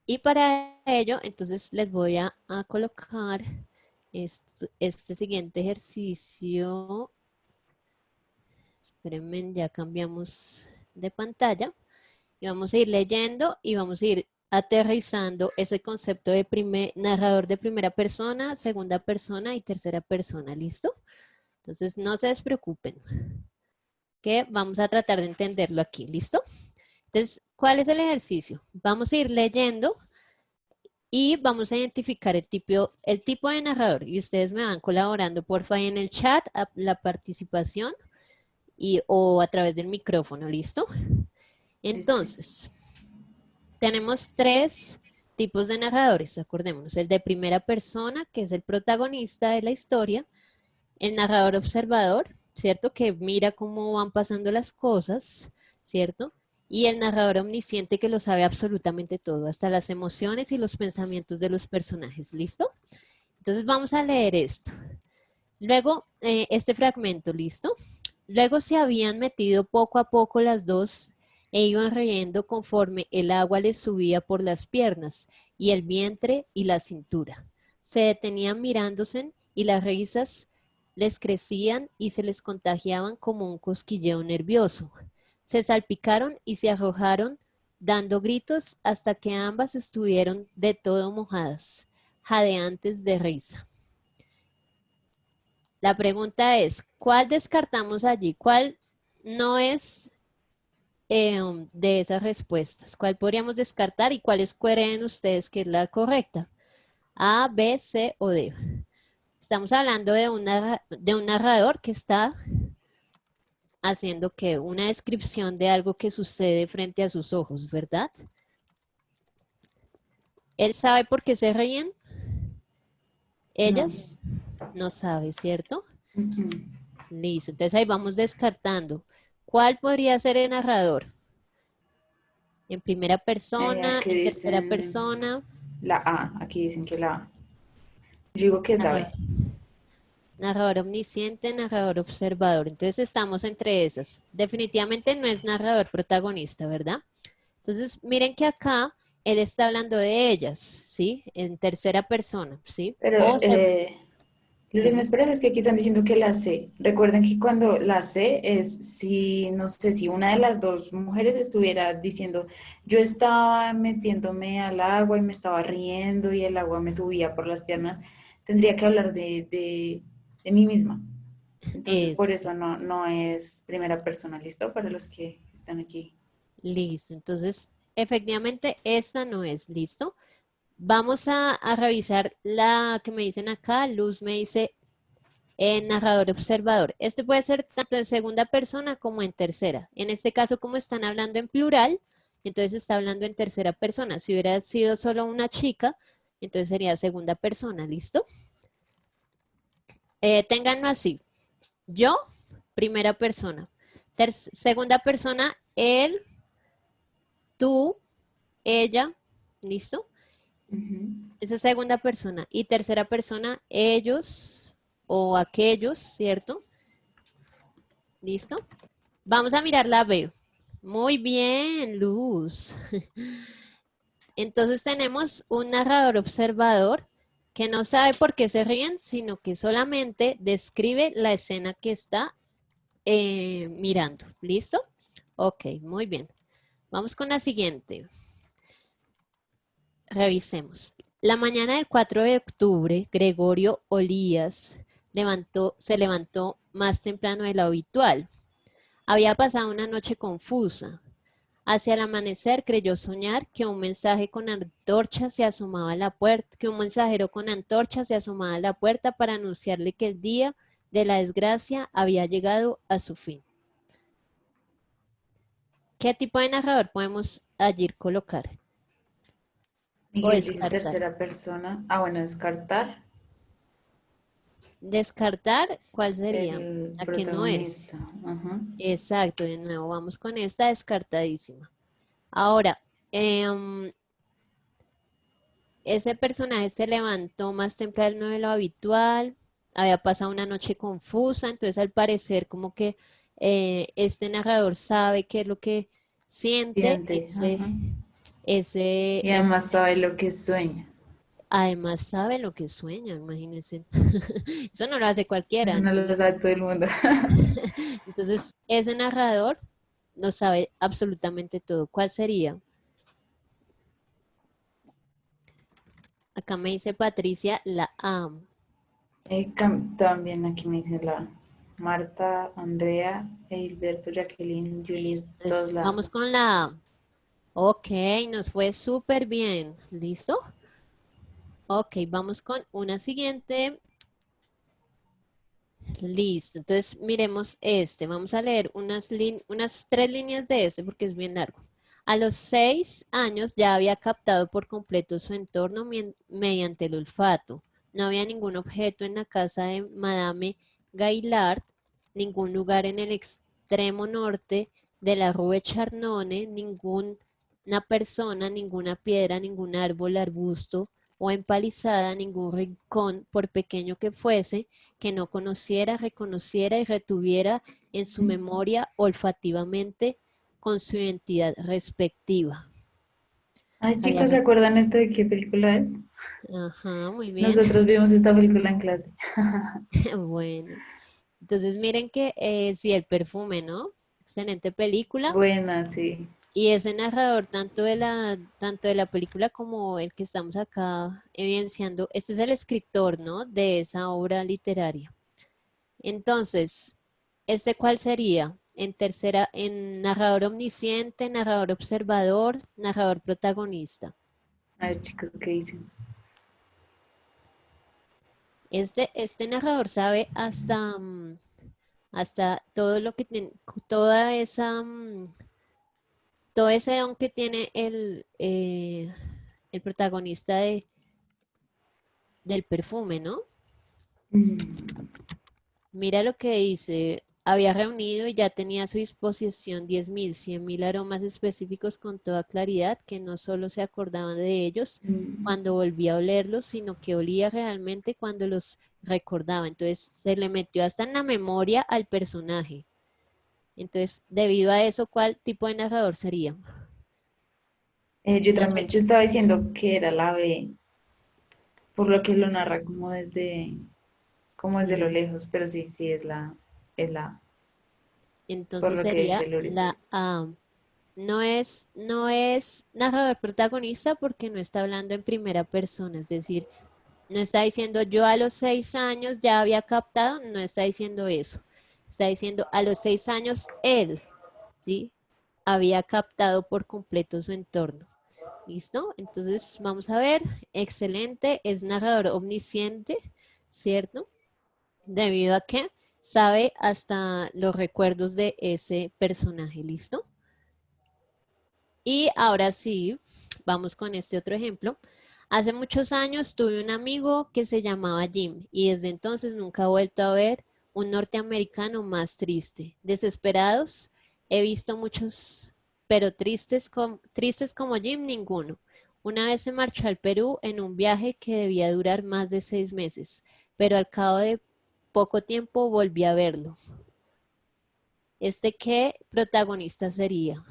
Y para ello, entonces les voy a colocar este siguiente ejercicio. Espérenme, ya cambiamos de pantalla y vamos a ir leyendo y vamos a ir aterrizando ese concepto de narrador de primera persona, segunda persona y tercera persona. ¿Listo? Entonces no se despreocupen, que vamos a tratar de entenderlo aquí. ¿Listo? Entonces, ¿cuál es el ejercicio? Vamos a ir leyendo y vamos a identificar el tipo de narrador y ustedes me van colaborando porfa en el chat la participación o a través del micrófono, ¿listo? Entonces, tenemos 3 tipos de narradores, acordémonos, el de primera persona, que es el protagonista de la historia, el narrador observador, ¿cierto? Que mira cómo van pasando las cosas, ¿cierto? Y el narrador omnisciente que lo sabe absolutamente todo, hasta las emociones y los pensamientos de los personajes, ¿listo? Entonces vamos a leer esto. Luego, este fragmento, ¿listo? Luego se habían metido poco a poco las dos e iban riendo conforme el agua les subía por las piernas y el vientre y la cintura. Se detenían mirándose y las risas les crecían y se les contagiaban como un cosquilleo nervioso. Se salpicaron y se arrojaron dando gritos hasta que ambas estuvieron de todo mojadas, jadeantes de risa. La pregunta es, ¿cuál descartamos allí? ¿Cuál no es de esas respuestas? ¿Cuál podríamos descartar y cuáles creen ustedes que es la correcta? A, B, C o D. Estamos hablando de un narrador que está haciendo que una descripción de algo que sucede frente a sus ojos, ¿verdad? ¿Él sabe por qué se ríen? ¿Ellas? No sabe, ¿cierto? Listo, entonces ahí vamos descartando. ¿Cuál podría ser el narrador? ¿En primera persona? Aquí ¿En tercera dicen persona? la A, aquí dicen que la A. Yo digo que es la B. Narrador omnisciente, narrador observador. Entonces estamos entre esas. Definitivamente no es narrador protagonista, ¿verdad? Entonces miren que acá él está hablando de ellas, ¿sí? En tercera persona, ¿sí? Pero, Luis, ¿me esperas? Es que aquí están diciendo que la C. Recuerden que cuando la C es si, no sé, si una de las dos mujeres estuviera diciendo, yo estaba metiéndome al agua y me estaba riendo y el agua me subía por las piernas, tendría que hablar de mí misma. Entonces, por es eso no es primera persona, ¿listo? Para los que están aquí. listo. Entonces, efectivamente, esta no es, ¿listo? Vamos a revisar la que me dicen acá. Luz me dice narrador observador. Este puede ser tanto en segunda persona como en tercera. En este caso, como están hablando en plural, entonces está hablando en tercera persona. Si hubiera sido solo una chica, entonces sería segunda persona, ¿listo? Ténganlo así. Yo, primera persona. Segunda persona, él, tú, ella, ¿listo? Esa es segunda persona. Y tercera persona, ellos o aquellos, ¿cierto? ¿Listo? Vamos a mirar la B. Muy bien, Luz. Entonces tenemos un narrador observador que no sabe por qué se ríen, sino que solamente describe la escena que está mirando. ¿Listo? Ok, muy bien. Vamos con la siguiente. Revisemos. La mañana del 4 de octubre, Gregorio Olías se levantó más temprano de lo habitual. Había pasado una noche confusa. Hacia el amanecer creyó soñar que un mensajero con antorcha se asomaba a la puerta para anunciarle que el día de la desgracia había llegado a su fin. ¿Qué tipo de narrador podemos allí colocar? Miguel dice descartar. tercera persona. Ah, bueno, descartar. Descartar, ¿cuál sería? El La que no es. protagonista. Ajá. Exacto, de nuevo, vamos con esta descartadísima. Ahora, ese personaje se levantó más temprano de lo habitual, había pasado una noche confusa, entonces al parecer como que este narrador sabe qué es lo que siente, Siente, ajá. Y ese además sabe lo que sueña. además sabe lo que sueña, imagínense. Eso no lo hace cualquiera. No lo sabe todo el mundo. Entonces, ese narrador no sabe absolutamente todo. ¿Cuál sería? Acá me dice Patricia, la A. También aquí me dice la Marta, Andrea, Hilberto, Jacqueline, Julie, todos la. Vamos con la A. Ok, nos fue súper bien. ¿Listo? Ok, vamos con una siguiente. Listo, entonces miremos este. Vamos a leer unas 3 líneas de este porque es bien largo. A los 6 años ya había captado por completo su entorno mediante el olfato. No había ningún objeto en la casa de Madame Gaillard, ningún lugar en el extremo norte de la Rue Charnone, ninguna persona, ninguna piedra, ningún árbol, arbusto o empalizada, ningún rincón, por pequeño que fuese, que no conociera, reconociera y retuviera en su memoria olfativamente con su identidad respectiva. Ay, chicos, ¿se acuerdan esto de qué película es? Ajá, muy bien. Nosotros vimos esta película en clase. Bueno, entonces miren que sí, El perfume, ¿no? Excelente película. Buena, sí. Y ese narrador, tanto de la película como el que estamos acá evidenciando, este es el escritor, ¿no? De esa obra literaria. Entonces, ¿este cuál sería? En narrador omnisciente, narrador observador, narrador protagonista. A ver, chicos, ¿qué dicen? Este narrador sabe hasta todo lo que tiene, toda esa, todo ese don que tiene el protagonista del perfume, ¿no? Mira lo que dice, había reunido y ya tenía a su disposición 10.000, 100.000 aromas específicos con toda claridad, que no solo se acordaban de ellos cuando volvía a olerlos, sino que olía realmente cuando los recordaba. Entonces se le metió hasta en la memoria al personaje. Entonces, debido a eso, ¿cuál tipo de narrador sería? Yo estaba diciendo que era la B, por lo que lo narra como desde lo lejos, pero sí, es la A. Entonces lo que sería dice Lourdes. la A. No es narrador protagonista porque no está hablando en primera persona, es decir, no está diciendo yo a los 6 años ya había captado, no está diciendo eso. Está diciendo a los 6 años él, ¿sí? Había captado por completo su entorno. ¿Listo? Entonces vamos a ver, excelente, es narrador omnisciente, ¿cierto? Debido a que sabe hasta los recuerdos de ese personaje, ¿listo? Y ahora sí, vamos con este otro ejemplo. Hace muchos años tuve un amigo que se llamaba Jim y desde entonces nunca he vuelto a ver un norteamericano más triste. Desesperados, he visto muchos, pero tristes como Jim, ninguno. Una vez se marchó al Perú en un viaje que debía durar más de 6 meses, pero al cabo de poco tiempo volví a verlo. ¿Qué protagonista sería?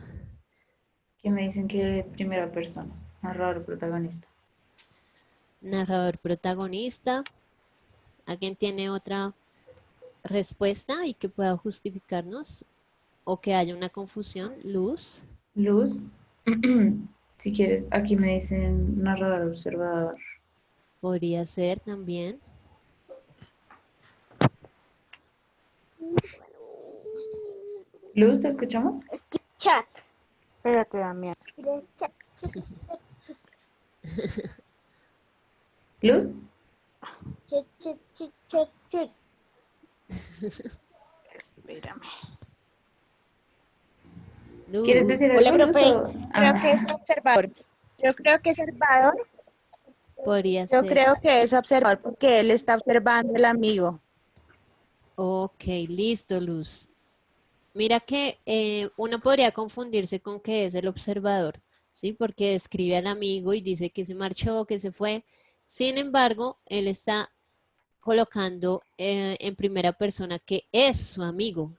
Que me dicen que primera persona, narrador protagonista. Narrador protagonista. ¿Alguien tiene otra respuesta y que pueda justificarnos? O que haya una confusión. Luz. Luz, si quieres, aquí me dicen narrador observador. Podría ser también. Luz, ¿te escuchamos? Chat. Espérate, Damián. Luz, Espérame. ¿quieres Luz. decir Hola, algo, Luz? profe. o- Creo que Ah, es observador. Yo creo que es observador. Podría Yo ser. creo que es observador porque él está observando al amigo. Ok, listo, Luz. Mira que uno podría confundirse con que es el observador, ¿sí? Porque describe al amigo y dice que se marchó, que se fue. Sin embargo, él está colocando en primera persona que es su amigo.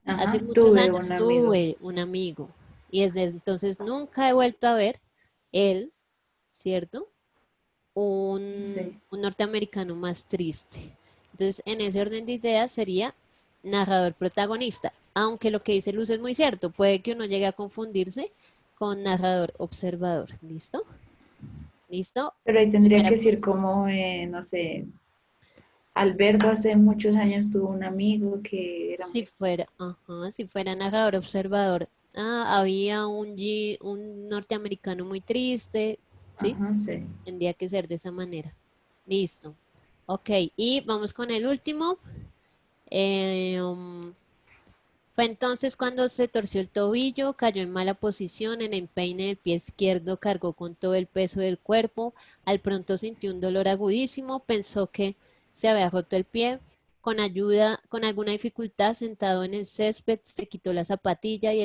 Hace ajá, muchos tuve un años amigo. tuve un amigo y desde entonces nunca he vuelto a ver él, ¿cierto? Un, Sí. un norteamericano más triste. Entonces, en ese orden de ideas sería narrador protagonista, aunque lo que dice Luz es muy cierto, puede que uno llegue a confundirse con narrador observador. ¿Listo? ¿Listo? Pero ahí tendría Primera que decir posición. como, no sé, Alberto hace muchos años tuvo un amigo que era Si muy... fuera, ajá, si fuera narrador observador, había un norteamericano muy triste, ¿sí? Ajá, sí. Tendría que ser de esa manera. Listo. Ok, y vamos con el último. Eh, um, Fue entonces cuando se torció el tobillo, cayó en mala posición, en empeine del pie izquierdo, cargó con todo el peso del cuerpo, al pronto sintió un dolor agudísimo, pensó que se había roto el pie, con alguna dificultad, sentado en el césped, se quitó la zapatilla y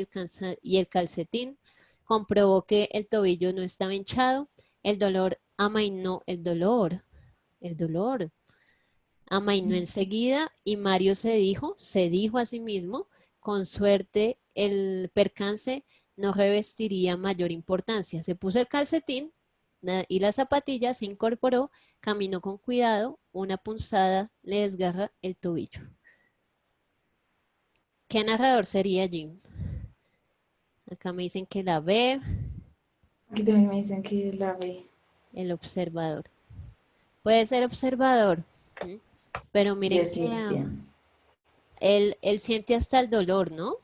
el calcetín, comprobó que el tobillo no estaba hinchado, el dolor amainó, el dolor amainó enseguida y Mario se dijo a sí mismo, con suerte el percance no revestiría mayor importancia. Se puso el calcetín y la zapatilla, se incorporó, caminó con cuidado, una punzada le desgarra el tobillo. ¿Qué narrador sería Jim? Acá me dicen que la ve, Aquí también me dicen que la ve. el observador. Puede ser observador, ¿m? Pero miren que Jessie, bien. él siente hasta el dolor, ¿no?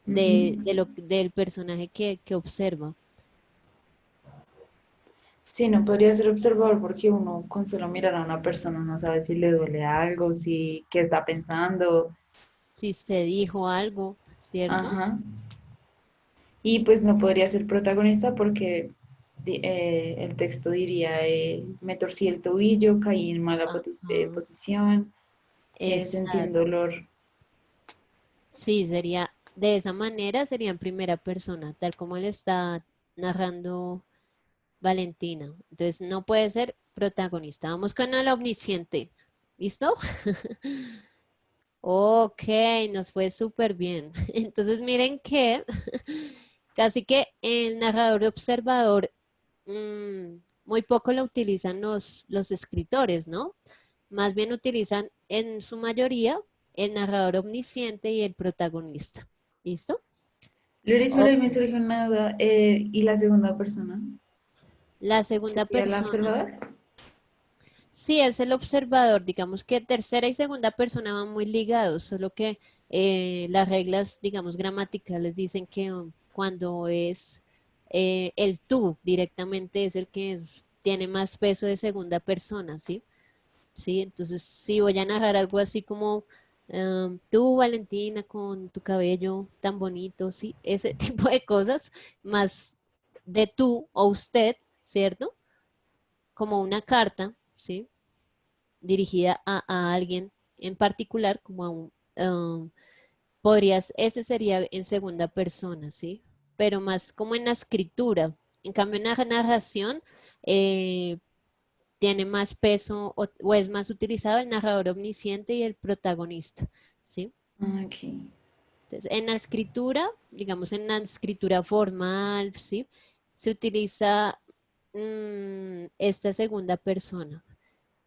Ujú. Del personaje que observa. Sí, no podría ser observador porque uno con solo mirar a una persona no sabe si le duele algo, si qué está pensando. Si se dijo algo, ¿cierto? Ajá. Y pues no podría ser protagonista porque el texto diría, me torcí el tobillo, caí en mala Ajá, posición, sentí un exacto. dolor. Sí, sería de esa manera, sería en primera persona, tal como le está narrando Valentina. Entonces no puede ser protagonista. Vamos con el omnisciente. ¿Listo? Ok, nos fue súper bien. Entonces miren que casi que el narrador observador muy poco lo utilizan los escritores, ¿no? Más bien utilizan en su mayoría el narrador omnisciente y el protagonista. ¿Listo? Loris, pero Ok. ahí me surge una duda. ¿Y la segunda persona? La segunda ¿Sería la persona, observadora? sí, es el observador. Digamos que tercera y segunda persona van muy ligados, solo que las reglas, digamos, gramaticales dicen que cuando es el tú directamente es el que tiene más peso de segunda persona, ¿sí? Sí, entonces si voy a narrar algo así como tú, Valentina, con tu cabello tan bonito, sí, ese tipo de cosas, más de tú o usted, ¿cierto? Como una carta, ¿sí? Dirigida a alguien en particular, como a ese sería en segunda persona, ¿sí? Pero más como en la escritura. En cambio, en la narración tiene más peso o es más utilizado el narrador omnisciente y el protagonista, ¿sí? Ok. Entonces, en la escritura, digamos en la escritura formal, ¿sí? Se utiliza esta segunda persona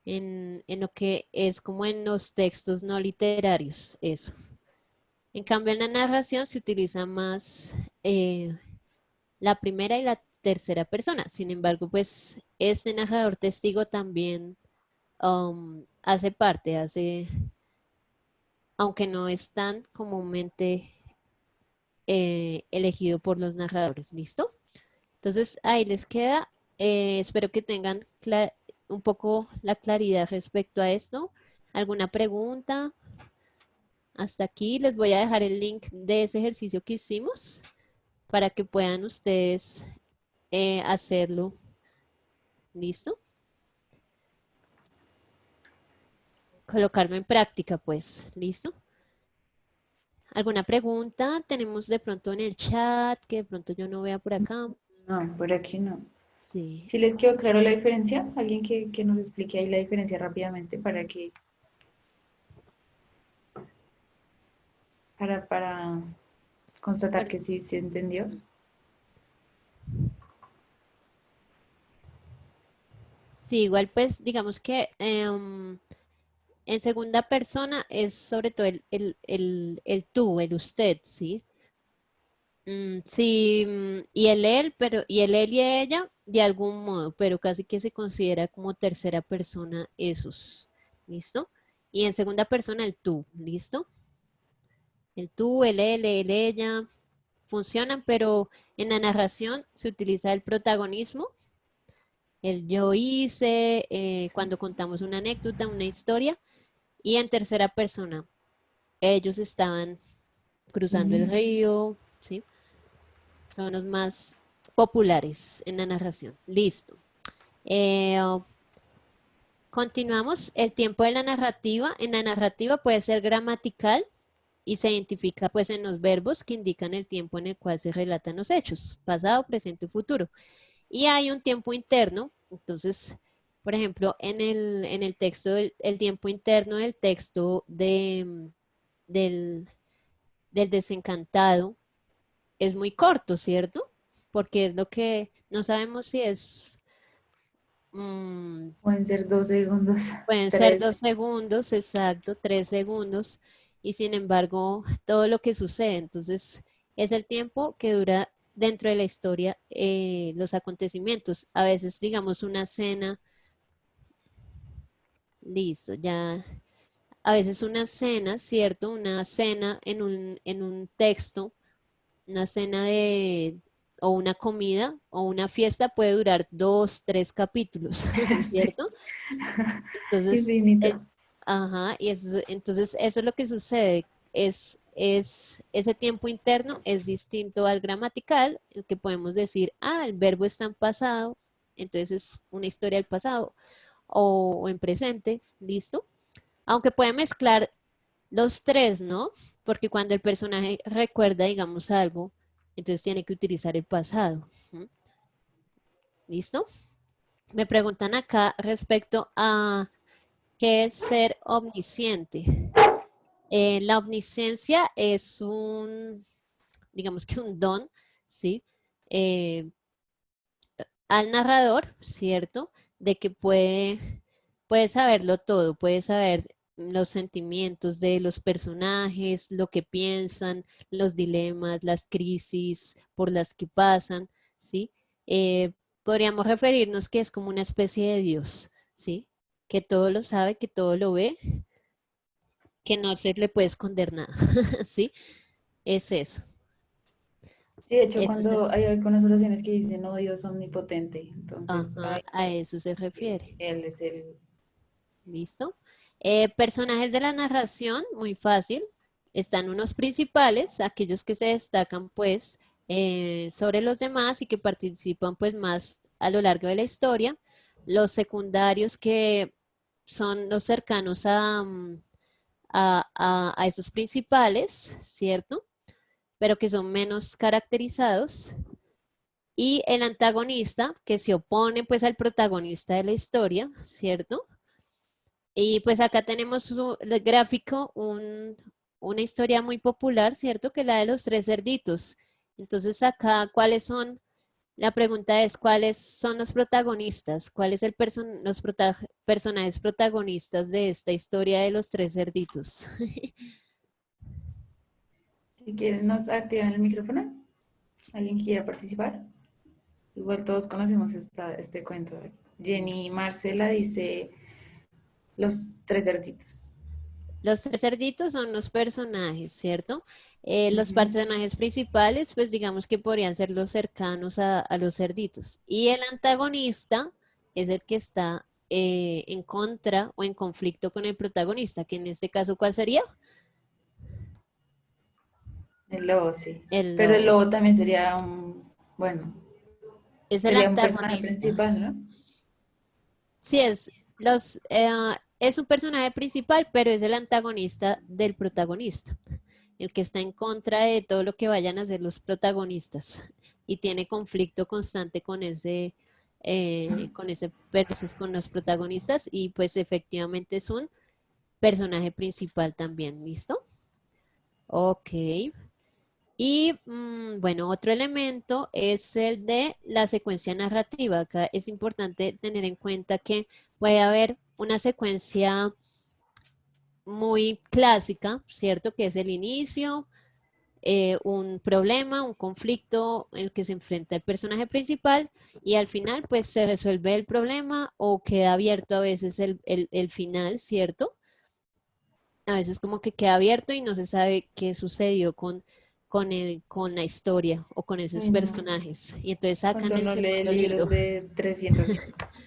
en lo que es como en los textos no literarios, eso. En cambio, en la narración se utiliza más la primera y la tercera persona. Sin embargo, pues este narrador testigo también hace parte, aunque no es tan comúnmente elegido por los narradores. ¿Listo? Entonces, ahí les queda. Espero que tengan un poco la claridad respecto a esto. ¿Alguna pregunta? Hasta aquí les voy a dejar el link de ese ejercicio que hicimos para que puedan ustedes hacerlo. ¿Listo? Colocarlo en práctica, pues. ¿Listo? ¿Alguna pregunta? Tenemos de pronto en el chat, que de pronto yo no vea por acá. No, por aquí no. Sí. ¿Sí les quedó claro la diferencia? ¿Alguien que nos explique ahí la diferencia rápidamente para constatar que sí se entendió? Sí, igual pues digamos que en segunda persona es sobre todo el tú, el usted, ¿sí? Sí, y el él, y el él y ella de algún modo, pero casi que se considera como tercera persona esos, ¿listo? Y en segunda persona el tú, ¿listo? El tú, el él, el ella, funcionan, pero en la narración se utiliza el protagonismo, el yo hice, cuando contamos una anécdota, una historia, y en tercera persona, ellos estaban cruzando el río, ¿sí? Son los más populares en la narración. Listo. Continuamos. El tiempo de la narrativa. En la narrativa puede ser gramatical y se identifica pues en los verbos que indican el tiempo en el cual se relatan los hechos, pasado, presente o futuro. Y hay un tiempo interno, entonces, por ejemplo, en el texto, el tiempo interno del texto del desencantado es muy corto, ¿cierto? Porque es lo que no sabemos si es, Pueden ser 2 segundos, pueden ser 3. 2 segundos, exacto, 3 segundos, y sin embargo, todo lo que sucede, entonces, es el tiempo que dura dentro de la historia los acontecimientos. A veces, digamos, una cena, listo, ya, a veces una cena, ¿cierto? Una cena en un texto, una cena o una comida o una fiesta puede durar 2, 3 capítulos, Sí. ¿cierto? Entonces, Infinito. ajá, y entonces eso es lo que sucede, ese tiempo interno es distinto al gramatical, el que podemos decir, el verbo está en pasado, entonces es una historia del pasado, o en presente, ¿listo? Aunque puede mezclar los tres, ¿no? Porque cuando el personaje recuerda, digamos, algo, entonces tiene que utilizar el pasado. ¿Listo? Me preguntan acá respecto a qué es ser omnisciente. La omnisciencia es digamos que un don, ¿sí? Al narrador, ¿cierto? De que puede saberlo todo, puede saber los sentimientos de los personajes, lo que piensan, los dilemas, las crisis por las que pasan, ¿sí? Podríamos referirnos que es como una especie de Dios, ¿sí? Que todo lo sabe, que todo lo ve, que no se le puede esconder nada, ¿sí? Es eso. Sí, de hecho, Eso cuando hay algunas oraciones que dicen, oh Dios omnipotente, entonces ajá, a eso se ahí refiere. Él es el... ¿Listo? Personajes de la narración, muy fácil. Están unos principales, aquellos que se destacan pues sobre los demás y que participan pues más a lo largo de la historia. Los secundarios que son los cercanos a esos principales, ¿cierto? Pero que son menos caracterizados. y el antagonista que se opone pues al protagonista de la historia, ¿cierto? Y pues acá tenemos el gráfico, una historia muy popular, ¿cierto? Que es la de los tres cerditos. Entonces acá, ¿cuáles son? La pregunta es, ¿cuáles son los protagonistas? ¿Cuáles son los personajes protagonistas de esta historia de los tres cerditos? Si quieren, nos activan el micrófono. ¿Alguien quiere participar? Igual todos conocemos este cuento. Jenny Marcela dice los tres cerditos. Los tres cerditos son los personajes, ¿cierto? Los Ujú. personajes principales, pues digamos que podrían ser los cercanos a los cerditos. Y el antagonista es el que está en contra o en conflicto con el protagonista, que en este caso, ¿cuál sería? El lobo, sí. El Pero el lobo. lobo también sería bueno, Es el sería un personaje antagonista. principal, ¿no? Sí, es un personaje principal, pero es el antagonista del protagonista, el que está en contra de todo lo que vayan a hacer los protagonistas y tiene conflicto constante con los protagonistas y pues efectivamente es un personaje principal también, ¿listo? Ok. Y bueno, otro elemento es el de la secuencia narrativa. Acá es importante tener en cuenta que puede haber una secuencia muy clásica, ¿cierto? Que es el inicio, un problema, un conflicto en el que se enfrenta el personaje principal y al final pues se resuelve el problema o queda abierto a veces el final, ¿cierto? A veces como que queda abierto y no se sabe qué sucedió con la historia o con esos Ay, no. personajes. Y entonces sacan Cuando el uno lee segundo libros libro de 300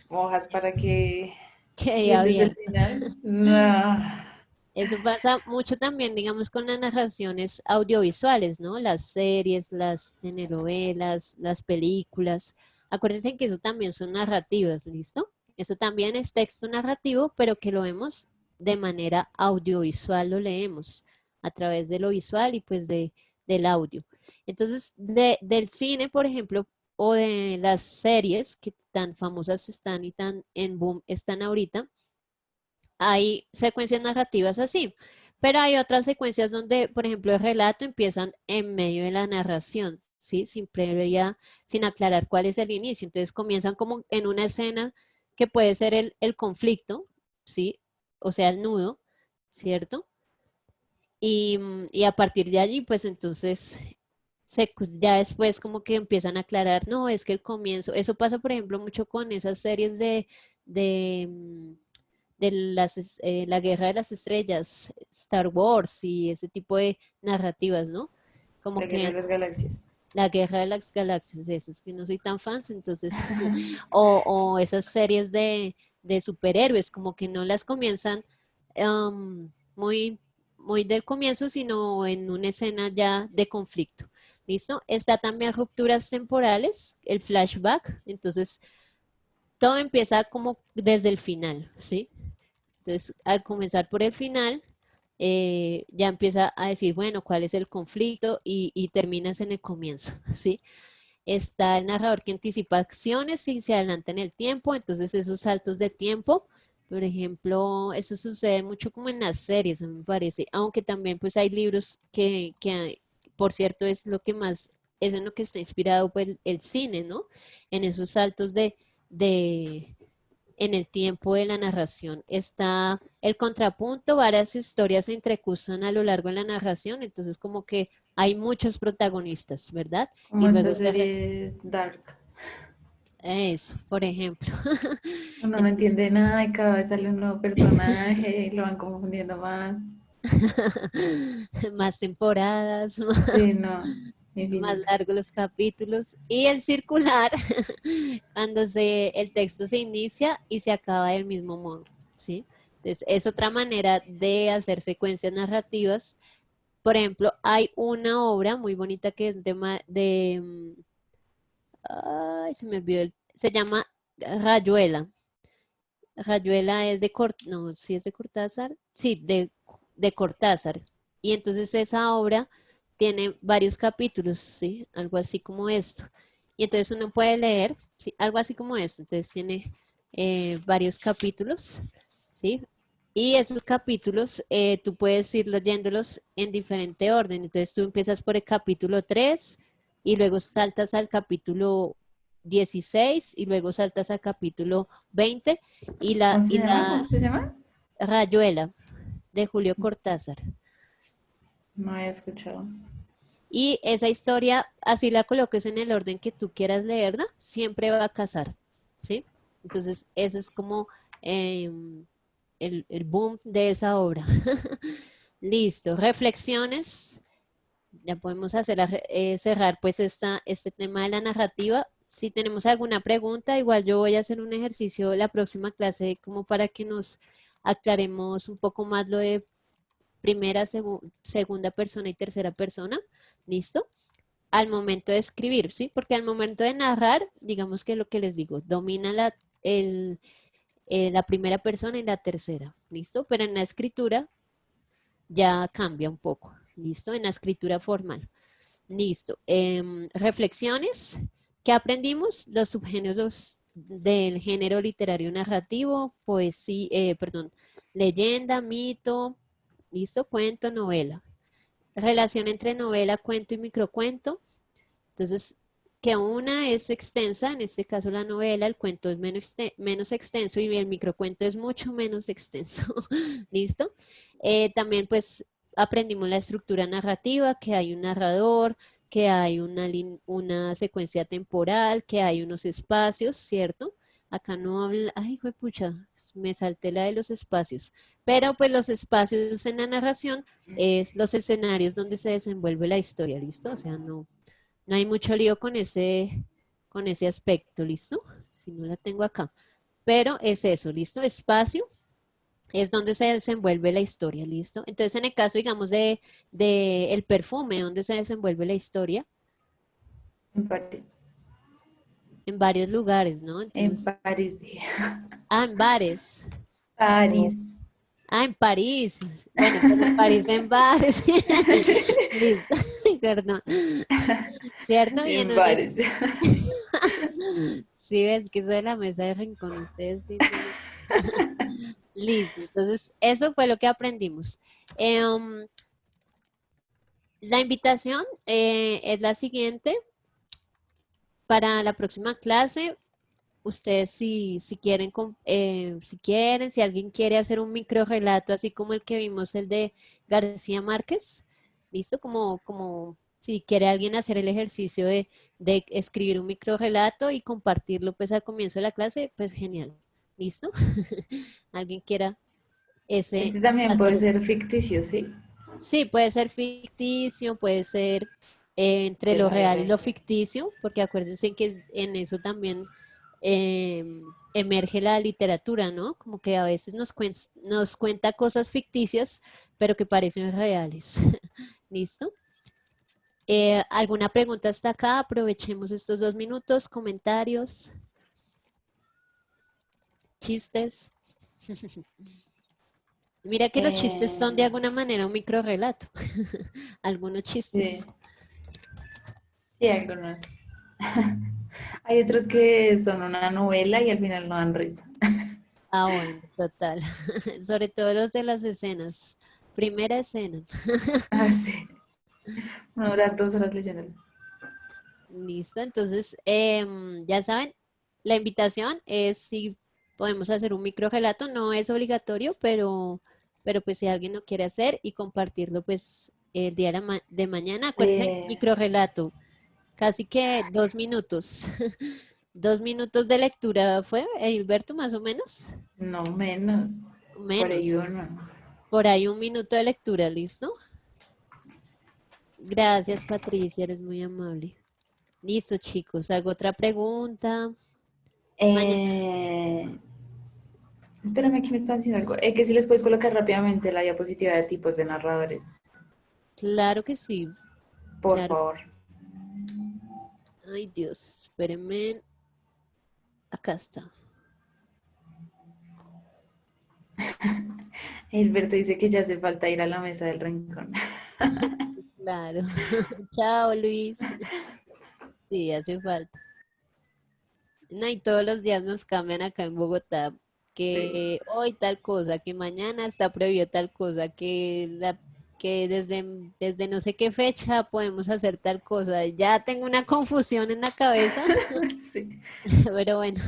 hojas para que... que Y ya ese es el abierto. final. No. Eso pasa mucho también, digamos, con las narraciones audiovisuales, ¿no? Las series, las telenovelas, las películas. Acuérdense que eso también son narrativas, ¿listo? Eso también es texto narrativo, pero que lo vemos de manera audiovisual, lo leemos a través de lo visual y pues del audio. Entonces, del cine, por ejemplo, o de las series que tan famosas están y tan en boom están ahorita, hay secuencias narrativas así, pero hay otras secuencias donde, por ejemplo, el relato empiezan en medio de la narración, ¿sí? Sin aclarar cuál es el inicio. Entonces comienzan como en una escena que puede ser el conflicto, ¿sí? O sea, el nudo, ¿cierto? Y a partir de allí, pues entonces ya después como que empiezan a aclarar, no, es que el comienzo, eso pasa por ejemplo mucho con esas series de, mm, la Guerra de las Estrellas, Star Wars y ese tipo de narrativas, ¿no? Como La Guerra de que las Galaxias. la Guerra de las Galaxias, de esas que no soy tan fans, entonces, o esas series de superhéroes, como que no las comienzan muy, muy del comienzo, sino en una escena ya de conflicto. ¿Listo? Está también rupturas temporales, el flashback, entonces todo empieza como desde el final, ¿sí? Entonces, al comenzar por el final, ya empieza a decir, bueno, cuál es el conflicto y terminas en el comienzo, ¿sí? Está el narrador que anticipa acciones y se adelanta en el tiempo, entonces esos saltos de tiempo, por ejemplo, eso sucede mucho como en las series, a mí me parece, aunque también pues hay libros por cierto, es lo que más, es en lo que está inspirado pues, el cine, ¿no? En esos saltos de en el tiempo de la narración. Está el contrapunto, varias historias se entrecruzan a lo largo de la narración, entonces como que hay muchos protagonistas, ¿verdad? Como Y esta luego serie Dark. eso, por ejemplo. Uno no Entonces, entiende nada y cada vez sale un nuevo personaje y lo van confundiendo más. más temporadas, Sí, no, más infinito. largos los capítulos. Y el circular, cuando el texto se inicia y se acaba del mismo modo, ¿sí? Entonces, es otra manera de hacer secuencias narrativas. Por ejemplo, hay una obra muy bonita que es ay, se me olvidó, se llama Rayuela. Rayuela es no, sí es de Cortázar, sí, de Cortázar. Y entonces esa obra tiene varios capítulos, ¿sí? Algo así como esto. Y entonces uno puede leer, ¿sí? Algo así como esto. Entonces tiene varios capítulos, ¿sí? Y esos capítulos tú puedes ir leyéndolos en diferente orden. Entonces tú empiezas por el capítulo 3 y luego saltas al capítulo 16 y luego saltas al capítulo 20 y la, ¿Cómo se y llama? ¿Cómo la se llama? Rayuela de Julio Cortázar. No he escuchado. Y esa historia, así la coloques en el orden que tú quieras leerla, siempre va a casar, ¿sí? Entonces, ese es como el boom de esa obra. Listo, reflexiones. Ya podemos hacer cerrar pues este tema de la narrativa. Si tenemos alguna pregunta, igual yo voy a hacer un ejercicio la próxima clase como para que nos aclaremos un poco más lo de primera, segunda persona y tercera persona. ¿Listo? Al momento de escribir, ¿sí? Porque al momento de narrar, digamos que lo que les digo, domina la primera persona y la tercera, ¿listo? Pero en la escritura ya cambia un poco, ¿listo? En la escritura formal, listo. Reflexiones, ¿qué aprendimos? Los subgéneros del género literario narrativo, poesía, perdón, leyenda, mito, ¿listo? Cuento, novela. Relación entre novela, cuento y microcuento. Entonces, que una es extensa, en este caso la novela, el cuento es menos extenso y el microcuento es mucho menos extenso. ¿Listo? También pues aprendimos la estructura narrativa, que hay un narrador, que hay una secuencia temporal, que hay unos espacios, ¿cierto? Acá no habla, ay, pucha, me salté la de los espacios. Pero pues los espacios en la narración es los escenarios donde se desenvuelve la historia, ¿listo? O sea, no hay mucho lío con ese aspecto, ¿listo? Si no la tengo acá. Pero es eso, ¿listo? Espacio es donde se desenvuelve la historia, ¿listo? Entonces, en el caso, digamos, de el perfume, donde se desenvuelve la historia, En París. en varios lugares, ¿no? En Entonces, París. en bares. París. En París. Bueno, pues en París, en bares. Listo, perdón. ¿Cierto? Y en En un París. Sí, ves que soy la mesa de rincón, ustedes sí Listo, entonces eso fue lo que aprendimos. La invitación es la siguiente. Para la próxima clase, ustedes si quieren, si alguien quiere hacer un micro relato, así como el que vimos, el de García Márquez, ¿listo? Como si quiere alguien hacer el ejercicio de escribir un micro relato y compartirlo pues al comienzo de la clase, pues genial, ¿listo? ¿Alguien quiera Este también hacer puede eso? ser ficticio, ¿sí? Sí, puede ser ficticio, puede ser entre De lo la vida real y lo real. ficticio, porque acuérdense que en eso también emerge la literatura, ¿no? Como que a veces nos cuenta cosas ficticias, pero que parecen reales. ¿Listo? ¿Alguna pregunta hasta acá? Aprovechemos estos 2 minutos, comentarios, chistes. Mira que los chistes son de Eh, alguna manera un micro relato. Algunos sí, chistes. sí, algunos. Hay otros que son una novela y al final no dan risa. Ah, bueno, total. Sobre todo los de las escenas. Primera escena. Ah, sí. 1 hora, 2 horas leyéndolo. Listo. Entonces, ya saben, la invitación es si podemos hacer un micro relato, no es obligatorio, pero pues si alguien lo quiere hacer y compartirlo, pues el día de mañana, acuérdense, Eh, micro relato, casi que 2 minutos. 2 minutos de lectura fue, Hilberto, más o menos. no menos. Por ahí Menos. uno. Por ahí 1 minuto de lectura, ¿listo? Gracias, Patricia, eres muy amable. Listo, chicos. ¿Alguna otra pregunta? Mañana. Eh, Espérame, que me están diciendo algo. Que si les puedes colocar rápidamente la diapositiva de tipos de narradores. Claro que sí. Por Claro. favor. Ay, Dios. Espérenme. Acá está. Gilberto dice que ya hace falta ir a la mesa del rincón. Claro. Chao, Luis. Sí, hace falta. No, y todos los días nos cambian acá en Bogotá, que hoy tal cosa, que mañana está prohibido tal cosa, que desde no sé qué fecha podemos hacer tal cosa. Ya tengo una confusión en la cabeza, Sí. pero bueno,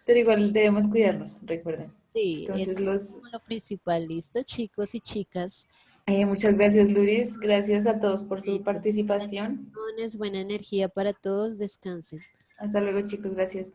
Pero igual debemos cuidarnos, recuerden. sí, Entonces, eso es como lo principal. Listo, chicos y chicas. muchas gracias, Luris. Gracias a todos por su Listo. participación. Bendiciones, buena energía para todos. Descansen. Hasta luego, chicos. Gracias.